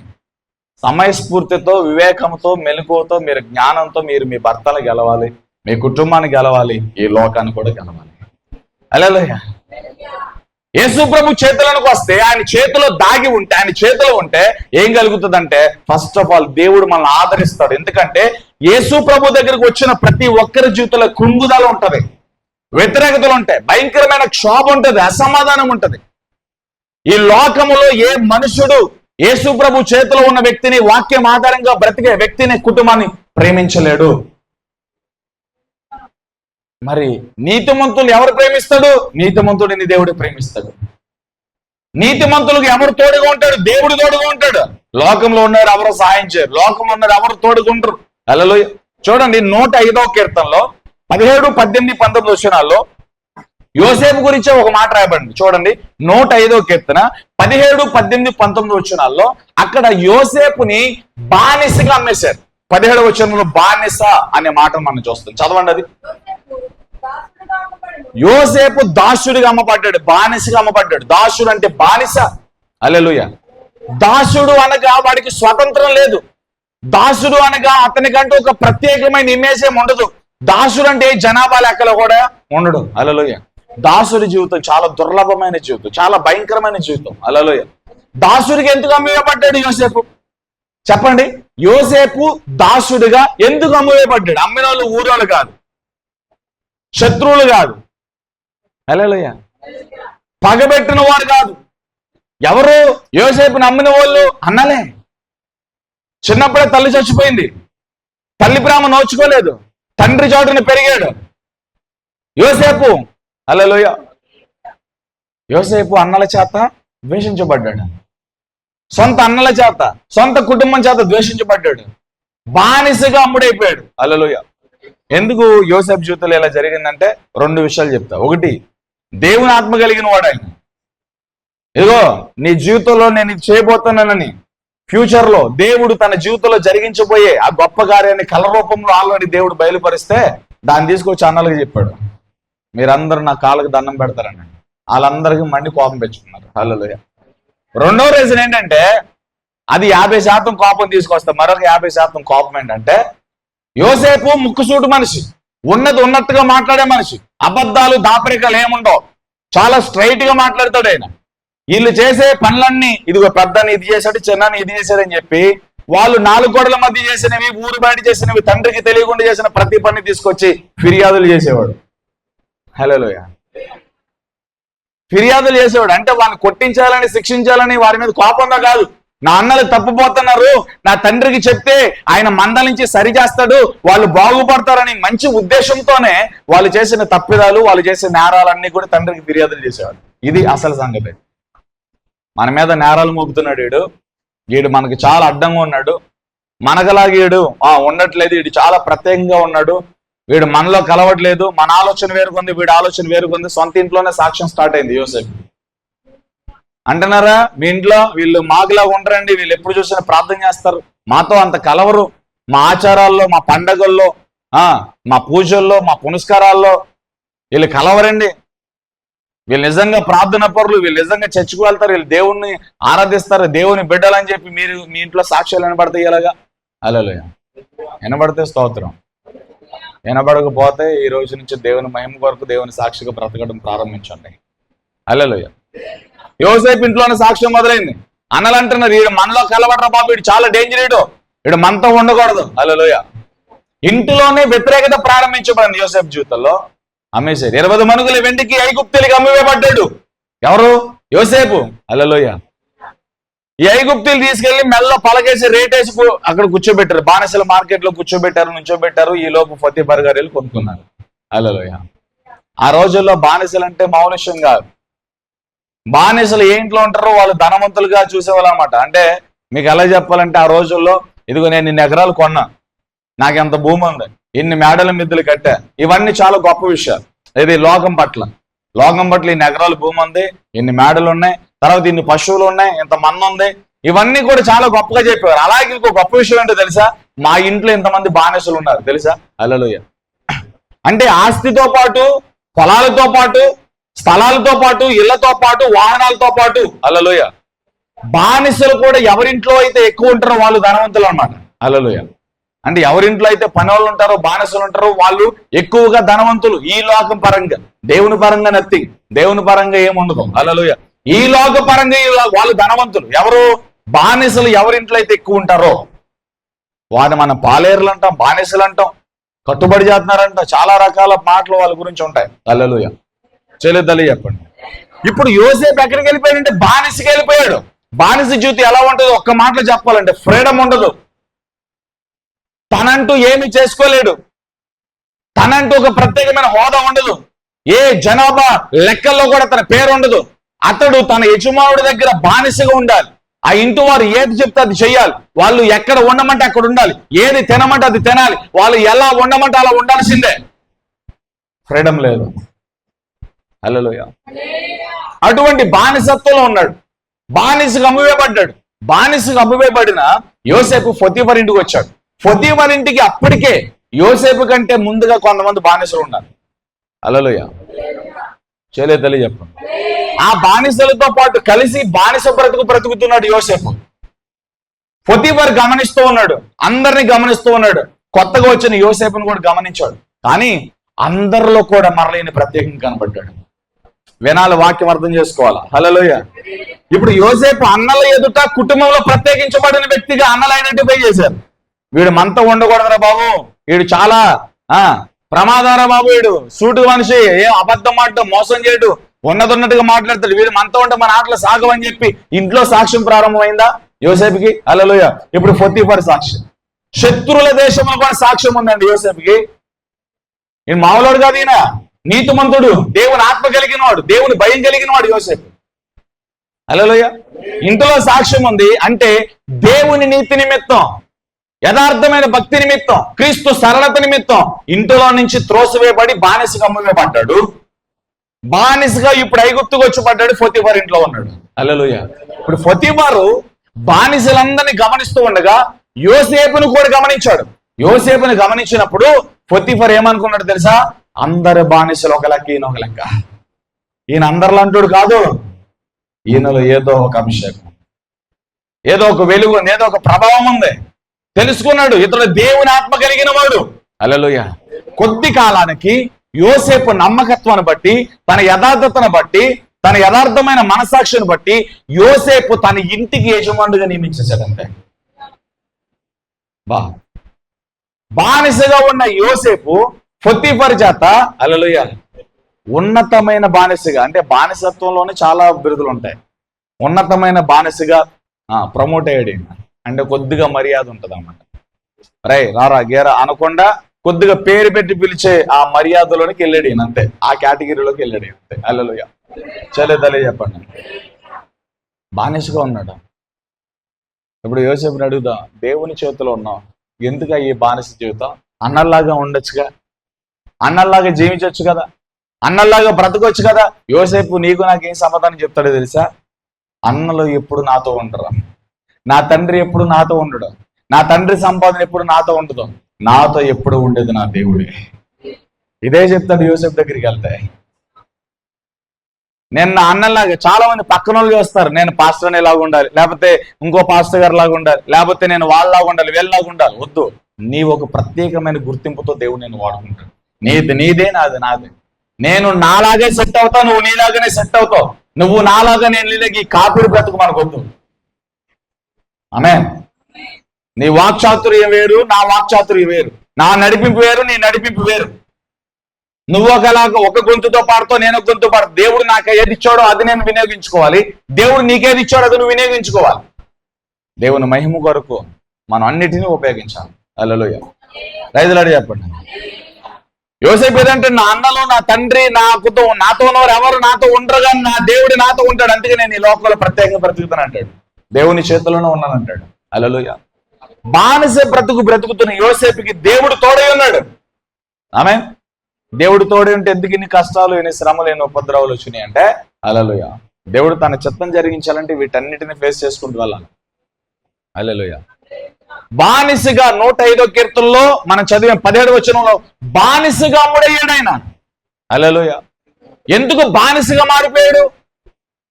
సమయస్ఫూర్తితో, వివేకంతో, మెలకువతో, మీరు జ్ఞానంతో మీరు మీ భర్తను గెలవాలి, మీ కుటుంబాన్ని గెలవాలి, ఈ లోకాన్ని కూడా గెలవాలి. హల్లెలూయా. యేసు ప్రభు చేతులకు వస్తే, ఆయన చేతిలో దాగి ఉంటే, ఆయన చేతిలో ఉంటే ఏం కలుగుతుందంటే, ఫస్ట్ ఆఫ్ ఆల్ దేవుడు మనల్ని ఆదరిస్తాడు. ఎందుకంటే యేసు ప్రభు దగ్గరికి వచ్చిన ప్రతి ఒక్కరి జీవితంలో కుంగుదల ఉంటది, వ్యతిరేకతలు ఉంటాయి, భయంకరమైన క్షోభ ఉంటది, అసమాధానం ఉంటది. ఈ లోకములో ఏ మనుషుడు యేసు ప్రభు చేతిలో ఉన్న వ్యక్తిని, వాక్యం ఆధారంగా బ్రతికే వ్యక్తిని, కుటుంబాన్ని ప్రేమించలేడు. మరి నీతిమంతులు ఎవరు ప్రేమిస్తాడు? నీతిమంతుడిని దేవుడు ప్రేమిస్తాడు. నీతిమంతులకు ఎవరు తోడుగా ఉంటాడు? దేవుడు తోడుగా ఉంటాడు. లోకంలో ఉన్నారు ఎవరు సహాయం చేయరు, లోకంలో ఉన్నారు ఎవరు తోడుకుంటారు. హల్లెలూయా. చూడండి 105వ కీర్తనలో 17, 18, 19 వచనాల్లో యోసేపు గురించి ఒక మాట రాయబడింది. చూడండి 105వ కీర్తన 17, 18, 19 వచనాల్లో అక్కడ యోసేపుని బానిసగా అమ్మేశారు. 17వ వచనంలో బానిస అనే మాటను మనం చూస్తాం. చదవండి అది. యోసేపు దాసుడిగా అమ్మపడ్డాడు, బానిసగా అమ్మపడ్డాడు. దాసుడు అంటే బానిస. హల్లెలూయా. దాసుడు అనగా వాడికి స్వతంత్రం లేదు. దాసుడు అనగా అతనికంటూ ఒక ప్రత్యేకమైన ఇమేజ్ ఏమి ఉండదు. దాసుడు అంటే జనాభా లెక్కలో కూడా ఉండడు. హల్లెలూయా. దాసుడి జీవితం చాలా దుర్లభమైన జీవితం, చాలా భయంకరమైన జీవితం. హల్లెలూయా. దాసుడికి ఎందుకు అమ్మవేయబడ్డాడు యోసేపు? చెప్పండి. యోసేపు దాసుడిగా ఎందుకు అమ్మవేయబడ్డాడు? అమ్మిన వాళ్ళు ఊరోళ్ళు కాదు, శత్రువులు కాదు. హల్లెలూయా. పగబెట్టిన వారు కాదు. ఎవరు యోసేపుని అమ్మిన వాళ్ళు? అన్నలే. చిన్నప్పుడే తల్లి చచ్చిపోయింది, తల్లి ప్రేమ నోచుకోలేదు, తండ్రి చోటున పెరిగాడు యోసేపు. హల్లెలూయా. యోసేపు అన్నల చేత ద్వేషించబడ్డాడు, సొంత అన్నల చేత, సొంత కుటుంబం చేత ద్వేషించబడ్డాడు, బానిసగా అమ్ముడైపోయాడు. హల్లెలూయా. ఎందుకు యోసేపు జీవితంలో ఇలా జరిగిందంటే 2 విషయాలు చెప్తా. ఒకటి, దేవుని ఆత్మ కలిగిన వాడు ఆయన. ఇదిగో నీ జీవితంలో నేను ఇది చేయబోతున్నానని, ఫ్యూచర్ లో దేవుడు తన జీవితంలో జరిగించబోయే ఆ గొప్ప కార్యాన్ని కళ రూపంలో ఆల్రెడీ దేవుడు బయలుపరిస్తే దాన్ని తీసుకొచ్చి అన్నలకు చెప్పాడు, మీరందరూ నా కాళ్ళకి దండం పెడతారని. వాళ్ళందరికీ మండి కోపం పెంచుకున్నారు. హల్లెలూయా. 2వ రీజన్ ఏంటంటే, అది 50% కోపం తీసుకొస్తా. మరొక 50% కోపం ఏంటంటే, యోసేపు ముక్కుసూటు మనిషి, ఉన్నది ఉన్నట్టుగా మాట్లాడే మనిషి, అబద్ధాలు దాపరికాలు ఏముండవు, చాలా స్ట్రైట్ గా మాట్లాడతాడు ఆయన. వీళ్ళు చేసే పనులన్నీ, ఇదిగో పెద్దని ఇది చేశాడు, చిన్నాన్ని ఇది చేశాడని చెప్పి వాళ్ళు 4 గోడల మధ్య చేసినవి, ఊరు బయట చేసినవి, తండ్రికి తెలియకుండా చేసిన ప్రతి పని తీసుకొచ్చి ఫిర్యాదులు చేసేవాడు. హల్లెలూయా. ఫిర్యాదులు చేసేవాడు అంటే వాళ్ళని కొట్టించాలని, శిక్షించాలని వారి మీద కోపంగా కాదు. నా అన్నలు తప్పుపోతున్నారు, నా తండ్రికి చెప్తే ఆయన మందలించి సరి చేస్తాడు, వాళ్ళు బాగుపడతారని మంచి ఉద్దేశంతోనే వాళ్ళు చేసిన తప్పిదాలు, వాళ్ళు చేసిన నేరాలన్నీ కూడా తండ్రికి ఫిర్యాదులు చేసేవాడు. ఇది అసలు సంగతి. మన మీద నేరాలు మోపుతున్నాడు వీడు మనకి చాలా అడ్డంగా ఉన్నాడు, మనకలాగా వీడు ఉండట్లేదు, వీడు చాలా ప్రత్యేకంగా ఉన్నాడు, వీడు మనలో కలవట్లేదు, మన ఆలోచన వేరుకుంది, వీడి ఆలోచన వేరుకుంది. సొంత ఇంట్లోనే సాక్ష్యం స్టార్ట్ అయింది యోసేపు. అంటున్నారా మీ ఇంట్లో వీళ్ళు మాకులాగా ఉండరండి, వీళ్ళు ఎప్పుడు చూసినా ప్రార్థన చేస్తారు, మాతో అంత కలవరు, మా ఆచారాల్లో, మా పండగల్లో, మా పూజల్లో, మా పునస్కారాల్లో వీళ్ళు కలవరండి, వీళ్ళు నిజంగా ప్రార్థన పరులు, వీళ్ళు నిజంగా చర్చికి వెళ్తారు, వీళ్ళు దేవుణ్ణి ఆరాధిస్తారు, దేవుని బిడ్డలని చెప్పి మీరు మీ ఇంట్లో సాక్ష్యాలు వినబడతాయి. ఇలాగా హల్లెలూయా. వినబడితే స్తోత్రం, వినబడకపోతే ఈ రోజు నుంచి దేవుని మహిమ కొరకు దేవుని సాక్షిగా బ్రతకడం ప్రారంభించండి. హల్లెలూయా. యోసేపు ఇంట్లోనే సాక్ష్యం మొదలైంది. అన్నలు అంటున్నారు, వీడు మనలో కలవడరా బాబు, వీడు చాలా డేంజర్, వీడు మనతో ఉండకూడదు. హల్లెలూయా. ఇంటిలోనే వ్యతిరేకత ప్రారంభించబడింది యోసేపు జీవితంలో. అమ్మేశారు. 20 మణుగుల వెండికి ఐగుప్తులకి అమ్మివేయబడ్డాడు. ఎవరు? యోసేపు. హల్లెలూయా. ఈ ఐగుప్తులు తీసుకెళ్లి మెల్ల పలకేసి రేటేసి అక్కడ కూర్చోబెట్టారు, బానిసల మార్కెట్ లో కూర్చోబెట్టారు, నుంచోబెట్టారు. ఈ లోపు ఫతీఫర్ గారు వెళ్ళి కొనుక్కున్నారు. హల్లెలూయా. ఆ రోజుల్లో బానిసలు అంటే మామూలు విషయం కాదు. బానిసలు ఏ ఇంట్లో ఉంటారో వాళ్ళు ధనవంతులుగా చూసేవాళ్ళు అనమాట. అంటే మీకు ఎలా చెప్పాలంటే, ఆ రోజుల్లో ఇదిగో నేను ఇన్ని ఎకరాలు కొన్నా, నాకు ఎంత భూమి ఉంది, ఇన్ని మేడల మిద్దెలు కట్టా, ఇవన్నీ చాలా గొప్ప విషయాలు. ఇది లోకం పట్ల ఇన్ని ఎకరాల భూమి ఉంది, ఇన్ని మేడలు ఉన్నాయి, తర్వాత ఇన్ని పశువులు ఉన్నాయి, ఇంత మంది ఉంది, ఇవన్నీ కూడా చాలా గొప్పగా చెప్పేవారు. అలాగే ఇంకో గొప్ప విషయం ఏంటో తెలుసా? మా ఇంట్లో ఇంతమంది బానిసలు ఉన్నారు తెలుసా? హల్లెలూయా. అంటే ఆస్తితో పాటు, పొలాలతో పాటు, స్థలాలతో పాటు, ఇళ్లతో పాటు, వాహనాలతో పాటు, హల్లెలూయా, బానిసలు కూడా ఎవరింట్లో అయితే ఎక్కువ ఉంటారో వాళ్ళు ధనవంతులు అన్నమాట. హల్లెలూయా. అంటే ఎవరింట్లో అయితే పని వాళ్ళు ఉంటారో, బానిసలు ఉంటారో వాళ్ళు ఎక్కువగా ధనవంతులు. ఈ లోకం పరంగా, దేవుని పరంగా నథింగ్, దేవుని పరంగా ఏముండదు. హల్లెలూయా. ఈ లోక పరంగా వాళ్ళు ధనవంతులు. ఎవరు? బానిసలు ఎవరింట్లో అయితే ఎక్కువ ఉంటారో వారిని మనం పాలేరులు అంటాం, బానిసలు అంటాం, కట్టుబడి చేస్తున్నారంట, చాలా రకాల మాటలు వాళ్ళ గురించి ఉంటాయి. హల్లెలూయా. చెల్లిద్దలు చెప్పండి. ఇప్పుడు యోసేపు ఎక్కడికి వెళ్ళిపోయాడంటే బానిసకి వెళ్ళిపోయాడు. బానిస జీవితం ఎలా ఉంటుందో ఒక్క మాటలో చెప్పాలంటే ఫ్రీడమ్ ఉండదు. తనంటూ ఏమి చేసుకోలేడు, తనంటూ ఒక ప్రత్యేకమైన హోదా ఉండదు, ఏ జనాభా లెక్కల్లో కూడా తన పేరు ఉండదు. అతడు తన యజమానుడి దగ్గర బానిసగా ఉండాలి. ఆ ఇంటి వారు ఏది చెప్తే అది చెయ్యాలి. వాళ్ళు ఎక్కడ ఉండమంటే అక్కడ ఉండాలి, ఏది తినమంటే అది తినాలి, వాళ్ళు ఎలా ఉండమంటే అలా ఉండాల్సిందే. ఫ్రీడమ్ లేదు. హల్లెలూయా. అటువంటి బానిసత్వంలో ఉన్నాడు. బానిసకు అమ్మువేయబడ్డాడు. బానిసకు అమ్మువేయబడిన యోసేపు పొతీఫర్ ఇంటికి వచ్చాడు. పొతీఫర్ ఇంటికి అప్పటికే యోసేపు కంటే ముందుగా కొంతమంది బానిసలు ఉన్నారు. హల్లెలూయా. చేయలేదు చెప్పండి. ఆ బానిసలతో పాటు కలిసి బానిస బ్రతుకుతున్నాడు యోసేపు. పొతీఫర్ గమనిస్తూ ఉన్నాడు, అందరిని గమనిస్తూ ఉన్నాడు. కొత్తగా వచ్చిన యోసేపును కూడా గమనించాడు. కానీ అందరిలో కూడా మరలేని ప్రత్యేకంగా కనబడ్డాడు. వినాలి, వాక్యం అర్థం చేసుకోవాలి. హల్లెలూయా. ఇప్పుడు యోసేపు అన్నల ఎదుట కుటుంబంలో ప్రత్యేకించబడిన వ్యక్తిగా అన్నలు ఐడెంటిఫై చేశారు. వీడు మనతో ఉండకూడదురా బాబు, వీడు చాలా ప్రమాదారా బాబు, వీడు సూటు మనిషి, ఏం అబద్ధం మాట్లాడు, మోసం చేయడు, ఉన్నట్టుగా మాట్లాడతాడు, వీడు మనతో ఉంటే మన ఆటలు సాగవని చెప్పి ఇంట్లో సాక్ష్యం ప్రారంభమైందా యోసేపుకి? హల్లెలూయా. ఇప్పుడు పొతీఫర్ సాక్ష్యం, శత్రువుల దేశంలో కూడా సాక్ష్యం ఉందండి యోసేపుకి. ఈయన మామూలుడు కాదు, ఈయన నీతిమంతుడు, దేవుని ఆత్మ కలిగిన వాడు, దేవుని భయం కలిగిన వాడు యోసేపు. హల్లెలూయా. ఇంట్లో సాక్ష్యం ఉంది అంటే దేవుని నీతి నిమిత్తం, యథార్థమైన భక్తి నిమిత్తం, క్రీస్తు సరళత నిమిత్తం ఇంటిలో నుంచి త్రోసివేయబడి బానిసగా అమ్మువేయబడ్డాడు. బానిసగా ఇప్పుడు ఐగుప్తుకు వచ్చి పడ్డాడు. పొతీఫర్ ఇంట్లో ఉన్నాడు. హల్లెలూయా. ఇప్పుడు పొతీఫరు బానిసలందరినీ గమనిస్తూ ఉండగా యోసేపును కూడా గమనించాడు. యోసేపుని గమనించినప్పుడు పొతీఫర్ ఏమనుకున్నాడు తెలుసా? అందరు బానిసలు ఒక లెక్క, ఈయన ఒక లెక్క. ఈయన అందరిలో అంటాడు కాదు, ఈయనలో ఏదో ఒక అభిషేకం, ఏదో ఒక వెలుగు, ఏదో ఒక ప్రభావం ఉంది. తెలుసుకున్నాడు ఇతడు దేవుని ఆత్మ కలిగిన వాడు. హల్లెలూయా. కొద్ది కాలానికి యోసేపు నమ్మకత్వాన్ని బట్టి, తన యథార్థతను బట్టి, తన యథార్థమైన మనసాక్షిని బట్టి యోసేపు తన ఇంటికి యజమానుడిగా నియమించాడంటే. బానిసగా ఉన్న యోసేపు పొతీఫర్ చేత, హల్లెలూయా, ఉన్నతమైన బానిసగా, అంటే బానిసత్వంలోనే చాలా బిరుదులు ఉంటాయి. ఉన్నతమైన బానిసగా ప్రమోట్ అయ్యాడు. అంటే కొద్దిగా మర్యాద ఉంటుంది అన్నమాట. రారా గేరా అనకుండా కొద్దిగా పేరు పెట్టి పిలిచే ఆ మర్యాదలోనికి వెళ్ళాడు ఈయన, అంతే. ఆ కేటగిరీలోకి వెళ్ళాడు అంతే. హల్లెలూయా. చలేదలే చెప్పండి. బానిసగా ఉన్నాడు. ఇప్పుడు యోసేపుని అడుగుదాం, దేవుని చేతిలో ఉన్నాం, ఎందుకు ఈ బానిస జీవితం? అన్నల్లాగా ఉండొచ్చుగా, అన్నల్లాగా జీవించవచ్చు కదా, అన్నల్లాగా బ్రతకొచ్చు కదా. యోసేపు నీకు నాకేం సమాధానం చెప్తాడో తెలుసా? అన్నలు ఎప్పుడు నాతో ఉండరు, నా తండ్రి ఎప్పుడు నాతో ఉండడు, నా తండ్రి సంపాదన ఎప్పుడు నాతో ఉండదు, నాతో ఎప్పుడు ఉండేది నా దేవుడే. ఇదే చెప్తాడు యోసేపు దగ్గరికి వెళ్తే. నేను నా అన్నలాగా, చాలా మంది పక్కన వాళ్ళు చేస్తారు, నేను పాస్టర్ అనేలాగా ఉండాలి, లేకపోతే ఇంకో పాస్టర్ గారి లాగా ఉండాలి, లేకపోతే నేను వాళ్ళలాగా ఉండాలి, వీళ్ళలాగా ఉండాలి. వద్దు, నీ ఒక ప్రత్యేకమైన గుర్తింపుతో దేవుడు నేను వాడుకుంటాడు. నీదే నాది నాదే. నేను నాలాగే సెట్ అవుతావు, నువ్వు నీలాగానే సెట్ అవుతావు. నువ్వు నాలాగా నేను నీలాగా ఈ కాపుడు బ్రతుకు మనకొద్దు. ఆమేన్. నీ వాక్చాతుర్యం వేరు, నా వాక్చాతుర్యం వేరు, నా నడిపింపు వేరు, నీ నడిపింపు వేరు. నువ్వు ఒకలాగా ఒక గొంతుతో పాడుతావు, నేను ఒక గొంతు పాడుతావు. దేవుడు నాకు ఏది ఇచ్చాడో అది నేను వినియోగించుకోవాలి, దేవుడు నీకేది ఇచ్చాడో అది నువ్వు వినియోగించుకోవాలి. దేవుని మహిమ కొరకు మనం అన్నిటినీ ఉపయోగించాలి. హల్లెలూయా. రైతులాడి చెప్పండి. యోసేపు ఏదంటే నా అన్నలు, నా తండ్రి, నాతో ఉన్నవారు ఎవరు నాతో ఉండరు, కానీ నా దేవుడు నాతో ఉంటాడు, అందుకే నేను ఈ లోకంలో ప్రత్యేకంగా బ్రతుకుతాను అంటాడు. దేవుని చేతిలోనే ఉన్నాను అంటాడు. హల్లెలూయా. బానిస బ్రతుకుతున్న యోసేపుకి దేవుడు తోడై ఉన్నాడు. ఆమె దేవుడు తోడై ఉంటే ఎందుకు ఇన్ని కష్టాలు, ఎన్ని శ్రమలు, ఎన్ని ఉపద్రవాలు వచ్చినాయి అంటే హల్లెలూయా. దేవుడు తన చిత్తం జరిగించాలంటే వీటన్నిటిని ఫేస్ చేసుకుంటూ వెళ్ళాలి. హల్లెలూయా. బానిసగా 105వ కీర్తనలో మనం చదివాం 17వ వచనంలో బానిసగా అమ్ముడయ్యాడు ఆయన. హల్లెలూయా. ఎందుకు బానిసగా మారిపోయాడు?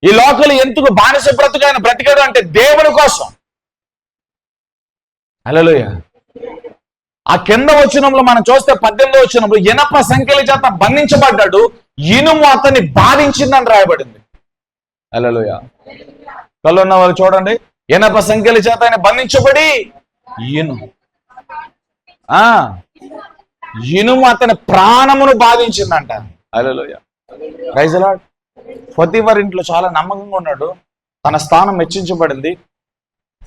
ఈ లోకలు ఎందుకు బానిస బ్రతుకు ఆయన బ్రతికాడు అంటే దేవుని కోసం. హల్లెలూయా. ఆ కింద వచనంలో మనం చూస్తే 18వ వచనంలో ఇనప సంఖ్యల చేత బంధించబడ్డాడు, ఇనుము అతన్ని బాధించిందని రాయబడింది. హల్లెలూయా. కళ్ళు ఉన్న వాళ్ళు చూడండి, ఇనప సంఖ్యల చేత ఆయన బంధించబడి ఇనుము అతని ప్రాణమును బాధించిందంట. Hallelujah. Praise the Lord. Potiphar ఇంట్లో చాలా నమ్మకంగా ఉన్నాడు, తన స్థానం హెచ్చించబడింది.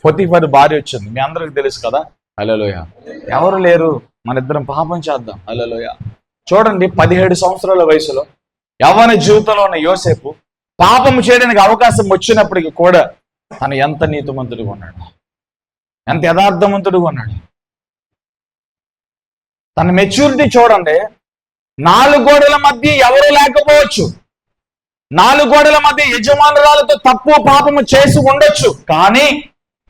పొతీఫర్ భార్య వచ్చింది, మీ అందరికి తెలుసు కదా. హల్లెలూయా. ఎవరు లేరు, మన ఇద్దరం పాపం చేద్దాం. హల్లెలూయా. చూడండి, 17 సంవత్సరాల వయసులో యవ్వన జీవితంలో ఉన్న యోసేపు పాపం చేయడానికి అవకాశం వచ్చినప్పటికీ కూడా తను ఎంత నీతిమంతుడిగా ఉన్నాడు, ఎంత యథార్థవంతుడిగా ఉన్నాడు. తన మెచ్యూరిటీ చూడండి. 4 గోడల మధ్య ఎవరు లేకపోవచ్చు, 4 గోడల మధ్య యజమానురాలతో తప్పు పాపము చేసి ఉండొచ్చు, కానీ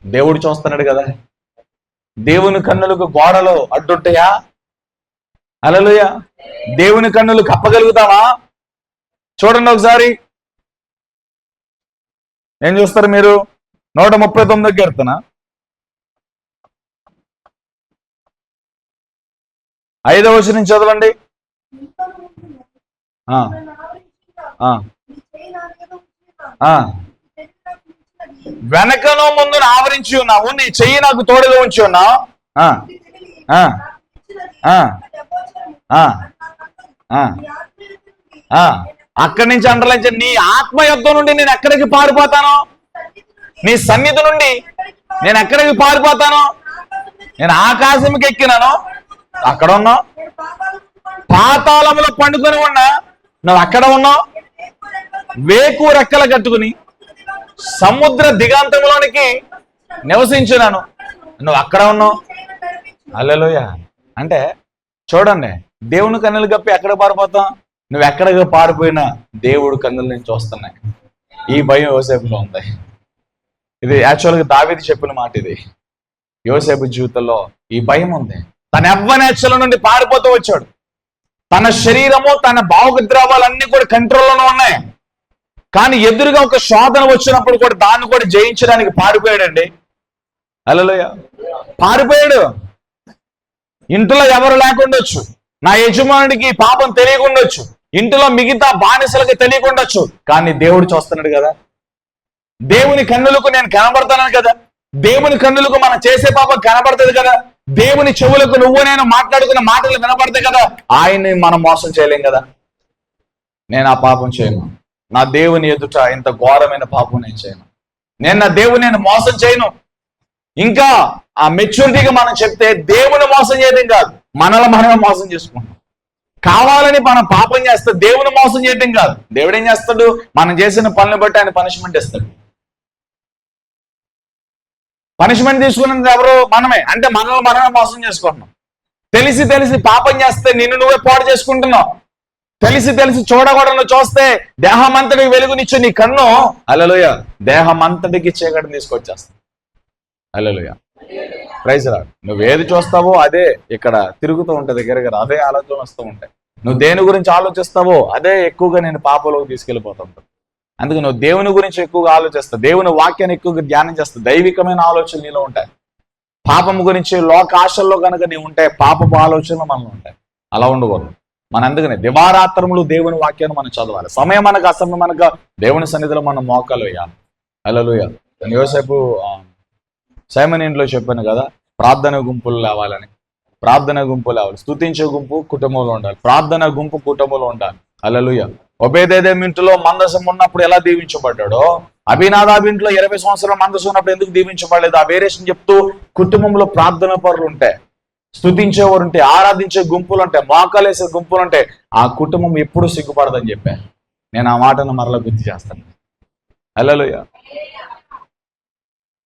దేవుడు చూస్తున్నాడు కదా. దేవుని కన్నులకు గోడలు అడ్డుంటాయా? హల్లెలూయా. దేవుని కన్నులు కప్పగలుగుతావా? చూడండి ఒకసారి, ఏం చూస్తారు మీరు? 139వ కీర్తన 5వ వచనం చదవండి. వెనకనో ముందు ఆవరించి ఉన్నావు, నీ చెయ్యి నాకు తోడుగా ఉంచి ఉన్నావు. అక్కడి నుంచి అంటలేదు, నీ ఆత్మ యుద్ధం నుండి నేను ఎక్కడికి పారిపోతాను? నీ సన్నిధి నుండి నేను ఎక్కడికి పారిపోతాను? నేను ఆకాశంకి ఎక్కినాను, అక్కడ ఉన్నావు. పాతాళంలో పండుకొని ఉన్నా, నువ్వు అక్కడ ఉన్నావు. వేకు రెక్కలు కట్టుకుని సముద్ర దిగాంతంలోనికి నివసించినాను, నువ్వు అక్కడ ఉన్నావు. హల్లెలూయా. అంటే చూడండి, దేవుని కన్నులు కప్పి ఎక్కడ పారిపోతాం? నువ్వు ఎక్కడికి పారిపోయినా దేవుడు కన్నుల నుంచి వస్తున్నాయి. ఈ భయం యోసేపులో ఉంది. ఇది యాక్చువల్గా దావీదు చెప్పిన మాట. ఇది యోసేపు జీవితంలో ఈ భయం ఉంది. తన యవ్వనేచ్ఛల నుండి పారిపోతూ వచ్చాడు. తన శరీరము, తన భావోద్రావాలన్నీ కూడా కంట్రోల్లోనే ఉన్నాయి. కానీ ఎదురుగా ఒక శోధన వచ్చినప్పుడు కూడా దాన్ని కూడా జయించడానికి పారిపోయాడండి. హల్లెలూయా. పారిపోయాడు. ఇంట్లో ఎవరు లేకుండొచ్చు, నా యజమానుడికి పాపం తెలియకుండొచ్చు, ఇంటిలో మిగతా బానిసలకు తెలియకుండొచ్చు, కానీ దేవుడు చూస్తున్నాడు కదా. దేవుని కన్నులకు నేను కనబడతాను కదా. దేవుని కన్నులకు మనం చేసే పాపం కనబడుతుంది కదా. దేవుని చెవులకు నువ్వు నేను మాట్లాడుకున్న మాటలు వినపడతాయి కదా. ఆయన్ని మనం మోసం చేయలేం కదా. నేను ఆ పాపం చేయను, నా దేవుని ఎదుట ఇంత ఘోరమైన పాపం నేను చేయను, నేను నా దేవుని నేను మోసం చేయను. ఇంకా ఆ మెచ్యూరిటీగా మనం చెప్తే దేవుని మోసం చేయడం కాదు, మనమే మోసం చేసుకుంటాం. కావాలని మనం పాపం చేస్తే దేవుని మోసం చేయడం కాదు. దేవుడు ఏం చేస్తాడు? మనం చేసిన పనులు బట్టి ఆయన పనిష్మెంట్ ఇస్తాడు. పనిష్మెంట్ తీసుకున్నది ఎవరు? మనమే. అంటే మనమే మోసం చేసుకుంటున్నాం. తెలిసి పాపం చేస్తే నిన్ను నువ్వే పాడు చేసుకుంటున్నావు. తెలిసి చూడకూడదు చూస్తే దేహమంతటికి వెలుగునిచ్చు నీ కన్ను. హల్లెలూయా. దేహమంతటికి చీకటిని తీసుకొచ్చేస్తావు. హల్లెలూయా. Praise lord. నువ్వు ఏది చూస్తావో అదే ఇక్కడ తిరుగుతూ ఉంటుంది, గిరగిర అదే ఆలోచన వస్తూ ఉంటాయి. నువ్వు దేని గురించి ఆలోచిస్తావో అదే ఎక్కువగా నేను పాపంలోకి తీసుకెళ్ళిపోతుంటాను. అందుకే నువ్వు దేవుని గురించి ఎక్కువగా ఆలోచిస్తావు, దేవుని వాక్యాన్ని ఎక్కువగా ధ్యానం చేస్తావు, దైవికమైన ఆలోచనలు నీలో ఉంటాయి. పాపం గురించి లోక ఆశల్లో కనుక నీవు ఉంటే పాపపు ఆలోచనలు మనలో ఉంటాయి. అలా ఉండకూడదు. మన అందుకనే దివారాత్రములు దేవుని వాక్యాన్ని మనం చదవాలి. సమయం అనక అసమయం అనక దేవుని సన్నిధిలో మనం మోకాలు వేయాలి. హల్లెలూయా. యోసేపు సైమన్ ఇంట్లో చెప్పాను కదా, ప్రార్థన గుంపులు లేవాలని. ప్రార్థన గుంపులు లేవాలి. స్తుతించే గుంపు కుటుంబంలో ఉండాలి, ప్రార్థన గుంపు కుటుంబంలో ఉండాలి. హల్లెలూయా. ఒబేదేదోము ఇంట్లో మందసం ఉన్నప్పుడు ఎలా దీవించబడ్డాడో, అబీనాదాబు ఇంట్లో 20 సంవత్సరాల మందసం ఉన్నప్పుడు ఎందుకు దీవించబడలేదు? ఆ వేరియేషన్ చెప్తూ కుటుంబంలో ప్రార్థన పరులు ఉంటాయి, స్తుతించేవారు ఉంటే, ఆరాధించే గుంపులు ఉంటే, మోకాలేసే గుంపులు ఉంటే ఆ కుటుంబం ఎప్పుడు సిగ్గుపడదని చెప్పాను. నేను ఆ మాటను మరలా గుర్తు చేస్తాను. హల్లెలూయా.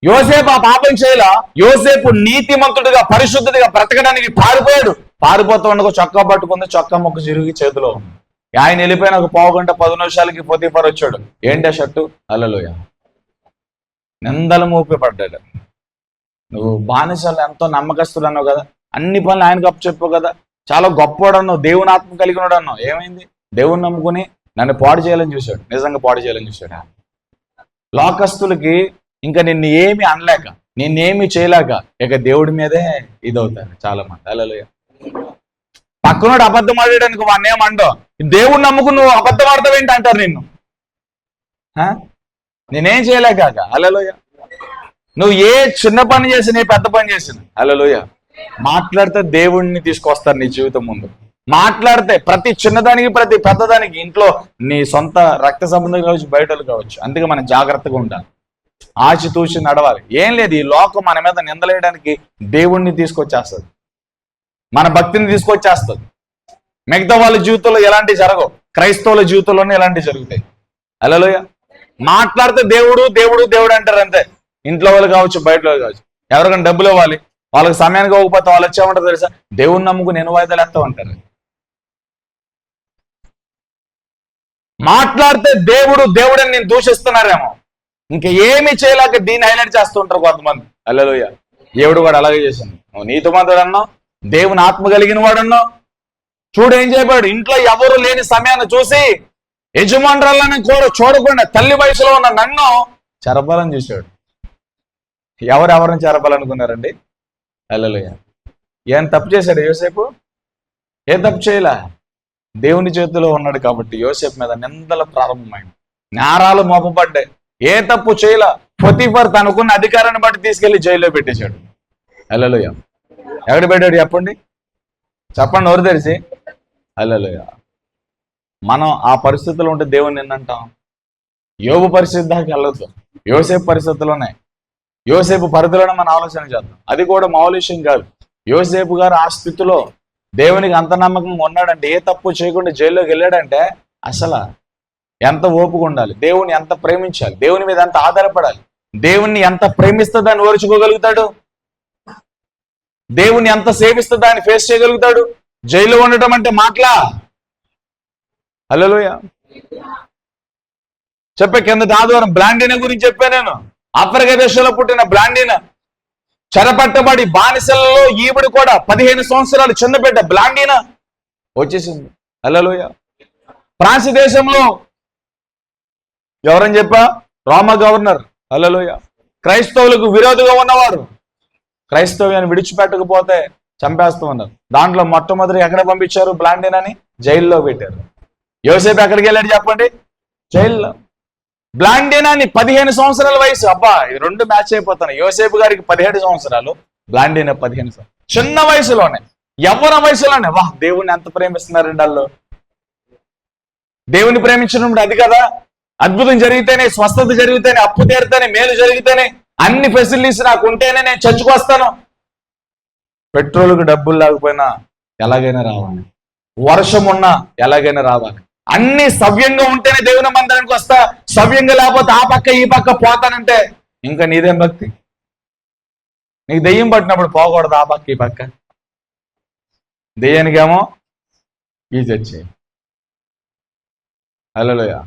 యోసేపు ఆ పాపం చేయలా. యోసేపు నీతిమంతుడిగా పరిశుద్ధుడిగా బ్రతకడానికి పారిపోయాడు. పారిపోతూ ఉండగా చొక్కా పట్టుకుంది, చొక్కా మొక్క చిరిగి చేతిలో ఉంది. ఆయన వెళ్ళిపోయిన ఒక పావు గంట 10 నిమిషాలకి పోతీఫర్ వచ్చాడు. ఏంటి ఆ షర్టు? హల్లెలూయా. నిందలు మోపి పడ్డాడు. నువ్వు బానిసలు ఎంతో నమ్మకస్తుడు అన్నావు కదా, అన్ని పనులు ఆయనకు అప్పు చెప్పావు కదా, చాలా గొప్పవాడు అన్నావు, దేవుని ఆత్మ కలిగినాడు అన్నావు. ఏమైంది? దేవుని నమ్ముకుని నన్ను పాడు చేయాలని చూశాడు. నిజంగా పాడు చేయాలని చూశాడు. లోకస్తులకి ఇంకా నిన్ను ఏమి అనలేక, నిన్నేమి చేయలేక ఇక దేవుడి మీదే ఇదవుతారు చాలా మంది. హల్లెలూయా. పక్కనోడు అబద్ధం ఆడడానికి వాడిని ఏమంటావు? దేవుడు నమ్ముకుని నువ్వు అబద్ధం ఆడతావేంటి అంటారు నిన్ను. నేనేం చేయలేక. హల్లెలూయా. నువ్వు ఏ చిన్న పని చేసినా, ఏ పెద్ద పని చేసినా, హల్లెలూయా, మాట్లాడితే దేవుడిని తీసుకొస్తారు నీ జీవితం ముందు. మాట్లాడితే ప్రతి చిన్నదానికి ప్రతి పెద్దదానికి, ఇంట్లో నీ సొంత రక్త సంబంధం కావచ్చు, బయటలు కావచ్చు. అందుకే మనం జాగ్రత్తగా ఉండాలి, ఆచితూచి నడవాలి. ఏం లేదు, ఈ లోకం మన మీద నిందలేయడానికి దేవుణ్ణి తీసుకొచ్చేస్తుంది, మన భక్తిని తీసుకొచ్చేస్తుంది. మిగతా వాళ్ళ జీవితంలో ఎలాంటివి జరగవు, క్రైస్తవుల జీవితంలోనే ఎలాంటివి జరుగుతాయి. హల్లెలూయా. మాట్లాడితే దేవుడు దేవుడు దేవుడు అంటారు అంతే. ఇంట్లో వాళ్ళు కావచ్చు, బయట వాళ్ళు కావచ్చు. ఎవరికైనా డబ్బులు ఇవ్వాలి, వాళ్ళకి సమయానికి ఇవ్వకపోతే వాళ్ళు వచ్చామంటారు తెలుసా, దేవుని నమ్ముకు నేను వాయిదాలు ఎత్తామంటారు. మాట్లాడితే దేవుడు దేవుడు అని నేను దూషిస్తున్నారేమో, ఇంకా ఏమి చేయలేక దీన్ని హైలైట్ చేస్తూ ఉంటారు కొంతమంది. హల్లెలూయా. దేవుడు కూడా అలాగే చేశాను. నువ్వు నీతిమంతుడు అన్నావు, దేవుని ఆత్మ కలిగిన వాడు అన్నావు. చూడు ఏం చేయబోయాడు. ఇంట్లో ఎవరు లేని సమయాన్ని చూసి యజమానురాలని కూడా చూడకుండా తల్లి వయసులో ఉన్న నన్ను చెరపాలని చూశాడు. ఎవరెవరిని చెరపాలనుకున్నారండి? హల్లెలూయా. ఏం తప్పు చేశాడు యోసేపు? ఏం తప్పు చేయలే. దేవుని చేతిలో ఉన్నాడు కాబట్టి యోసేపు మీద నిందలు ప్రారంభమైంది, నేరాలు మోపబడ్డాయి. ఏ తప్పు చేయలే. పోతీఫర్ తనకున్న అధికారాన్ని బట్టి తీసుకెళ్లి జైల్లో పెట్టేశాడు. హల్లెలూయా. ఎక్కడ పెట్టాడు చెప్పండి, చెప్పండి నోరు తెరిచి. హల్లెలూయా. మనం ఆ పరిస్థితుల్లో ఉంటే దేవుని నిన్నంటాం. యోబు పరిస్థితి దాకా వెళ్ళొద్దు, యోసేపు పరిస్థితుల్లోనే, యోసేపు పరిధిలోనే మనం ఆలోచన చేద్దాం. అది కూడా మామూలు విషయం కాదు. యోసేపు గారు ఆ స్థితిలో దేవునికి అంత నమ్మకంగా ఉన్నాడంటే, ఏ తప్పు చేయకుండా జైల్లోకి వెళ్ళాడంటే అసలు ఎంత ఓపుగా ఉండాలి, దేవుని ఎంత ప్రేమించాలి, దేవుని మీద ఎంత ఆధారపడాలి, దేవుణ్ణి ఎంత ప్రేమిస్తే దాన్ని ఓర్చుకోగలుగుతాడు, దేవుని ఎంత సేవిస్తే దాన్ని ఫేస్ చేయగలుగుతాడు. జైల్లో ఉండటం అంటే మాటలా? హల్లెలూయా. చెప్పే కిందటి ఆదివారం బ్లాండినా గురించి చెప్పా నేను. ఆఫ్రికా దేశంలో పుట్టిన బ్లాండినా చెరపట్టబడి బానిసలలో ఈవిడ కూడా 15 సంవత్సరాలు చిన్న బిడ్డ బ్లాండినా వచ్చేసింది. హల్లెలూయా. ఫ్రాన్స్ దేశంలో ఎవరని చెప్పా? రోమా గవర్నర్. హల్లెలూయా. క్రైస్తవులకు విరోధిగా ఉన్నవారు క్రైస్తవ్యాన్ని విడిచిపెట్టకపోతే చంపేస్తూ ఉన్నారు. దాంట్లో మొట్టమొదటి ఎక్కడ పంపించారు? బ్లాండినాని జైల్లో పెట్టారు. యోసేపు ఎక్కడికి వెళ్ళాడు చెప్పండి? జైల్లో. బ్లాండినాని 15 సంవత్సరాల వయసు. అబ్బా, ఇది రెండు మ్యాచ్ అయిపోతాను. యోసేపు గారికి 17 సంవత్సరాలు, బ్లాండినా 15 సంవత్సరాలు. చిన్న వయసులోనే, యవ్వన వయసులోనే. వా, దేవుణ్ణి ఎంత ప్రేమిస్తున్నారండి వాళ్ళు. దేవుని ప్రేమించినప్పుడు అది కదా, అద్భుతం జరిగితేనే, స్వస్థత జరిగితేనే, అప్పు తీరితేనే, మేలు జరిగితేనే, అన్ని ఫెసిలిటీస్ నాకు ఉంటేనే నేను చర్చకు వస్తాను. పెట్రోల్కి డబ్బులు లేకపోయినా ఎలాగైనా రావాలి, వర్షం ఉన్నా ఎలాగైనా రావాలి, అన్ని సవ్యంగా ఉంటేనే దేవుని మందిరానికి వస్తా, సవ్యంగా లేకపోతే ఆ పక్క ఈ పక్క పోతానంటే ఇంకా నీదేం భక్తి? నీకు దెయ్యం పట్టినప్పుడు పోకూడదు ఆ పక్క ఈ పక్క. దెయ్యానికేమో ఈ చర్చి. హల్లెలూయా.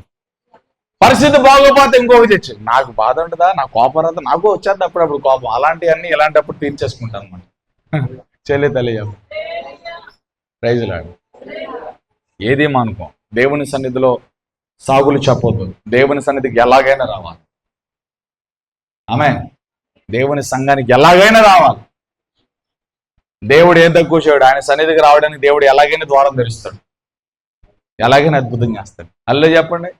పరిస్థితి బాగోపోతే ఇంకొక చర్చి. నాకు బాధ ఉంటుందా? నాకు కోపం రాదా? నాకు వచ్చేది అప్పుడప్పుడు కోపం. అలాంటివన్నీ ఇలాంటప్పుడు తీర్చేసుకుంటాను అనమాట. చెల్లి తల్లి ప్రైజ్ లార్డ్. ఏది మానుకో. దేవుని సన్నిధిలో సాగులు చెప్పొద్దు. దేవుని సన్నిధికి ఎలాగైనా రావాలి. ఆమేన్. దేవుని సంఘానికి ఎలాగైనా రావాలి. దేవుడు ఏం తక్కువ చేయడు. ఆయన సన్నిధికి రావడానికి దేవుడు ఎలాగైనా ద్వారం తెరుస్తాడు, ఎలాగైనా అద్భుతం చేస్తాడు. అల్లే చెప్పండి.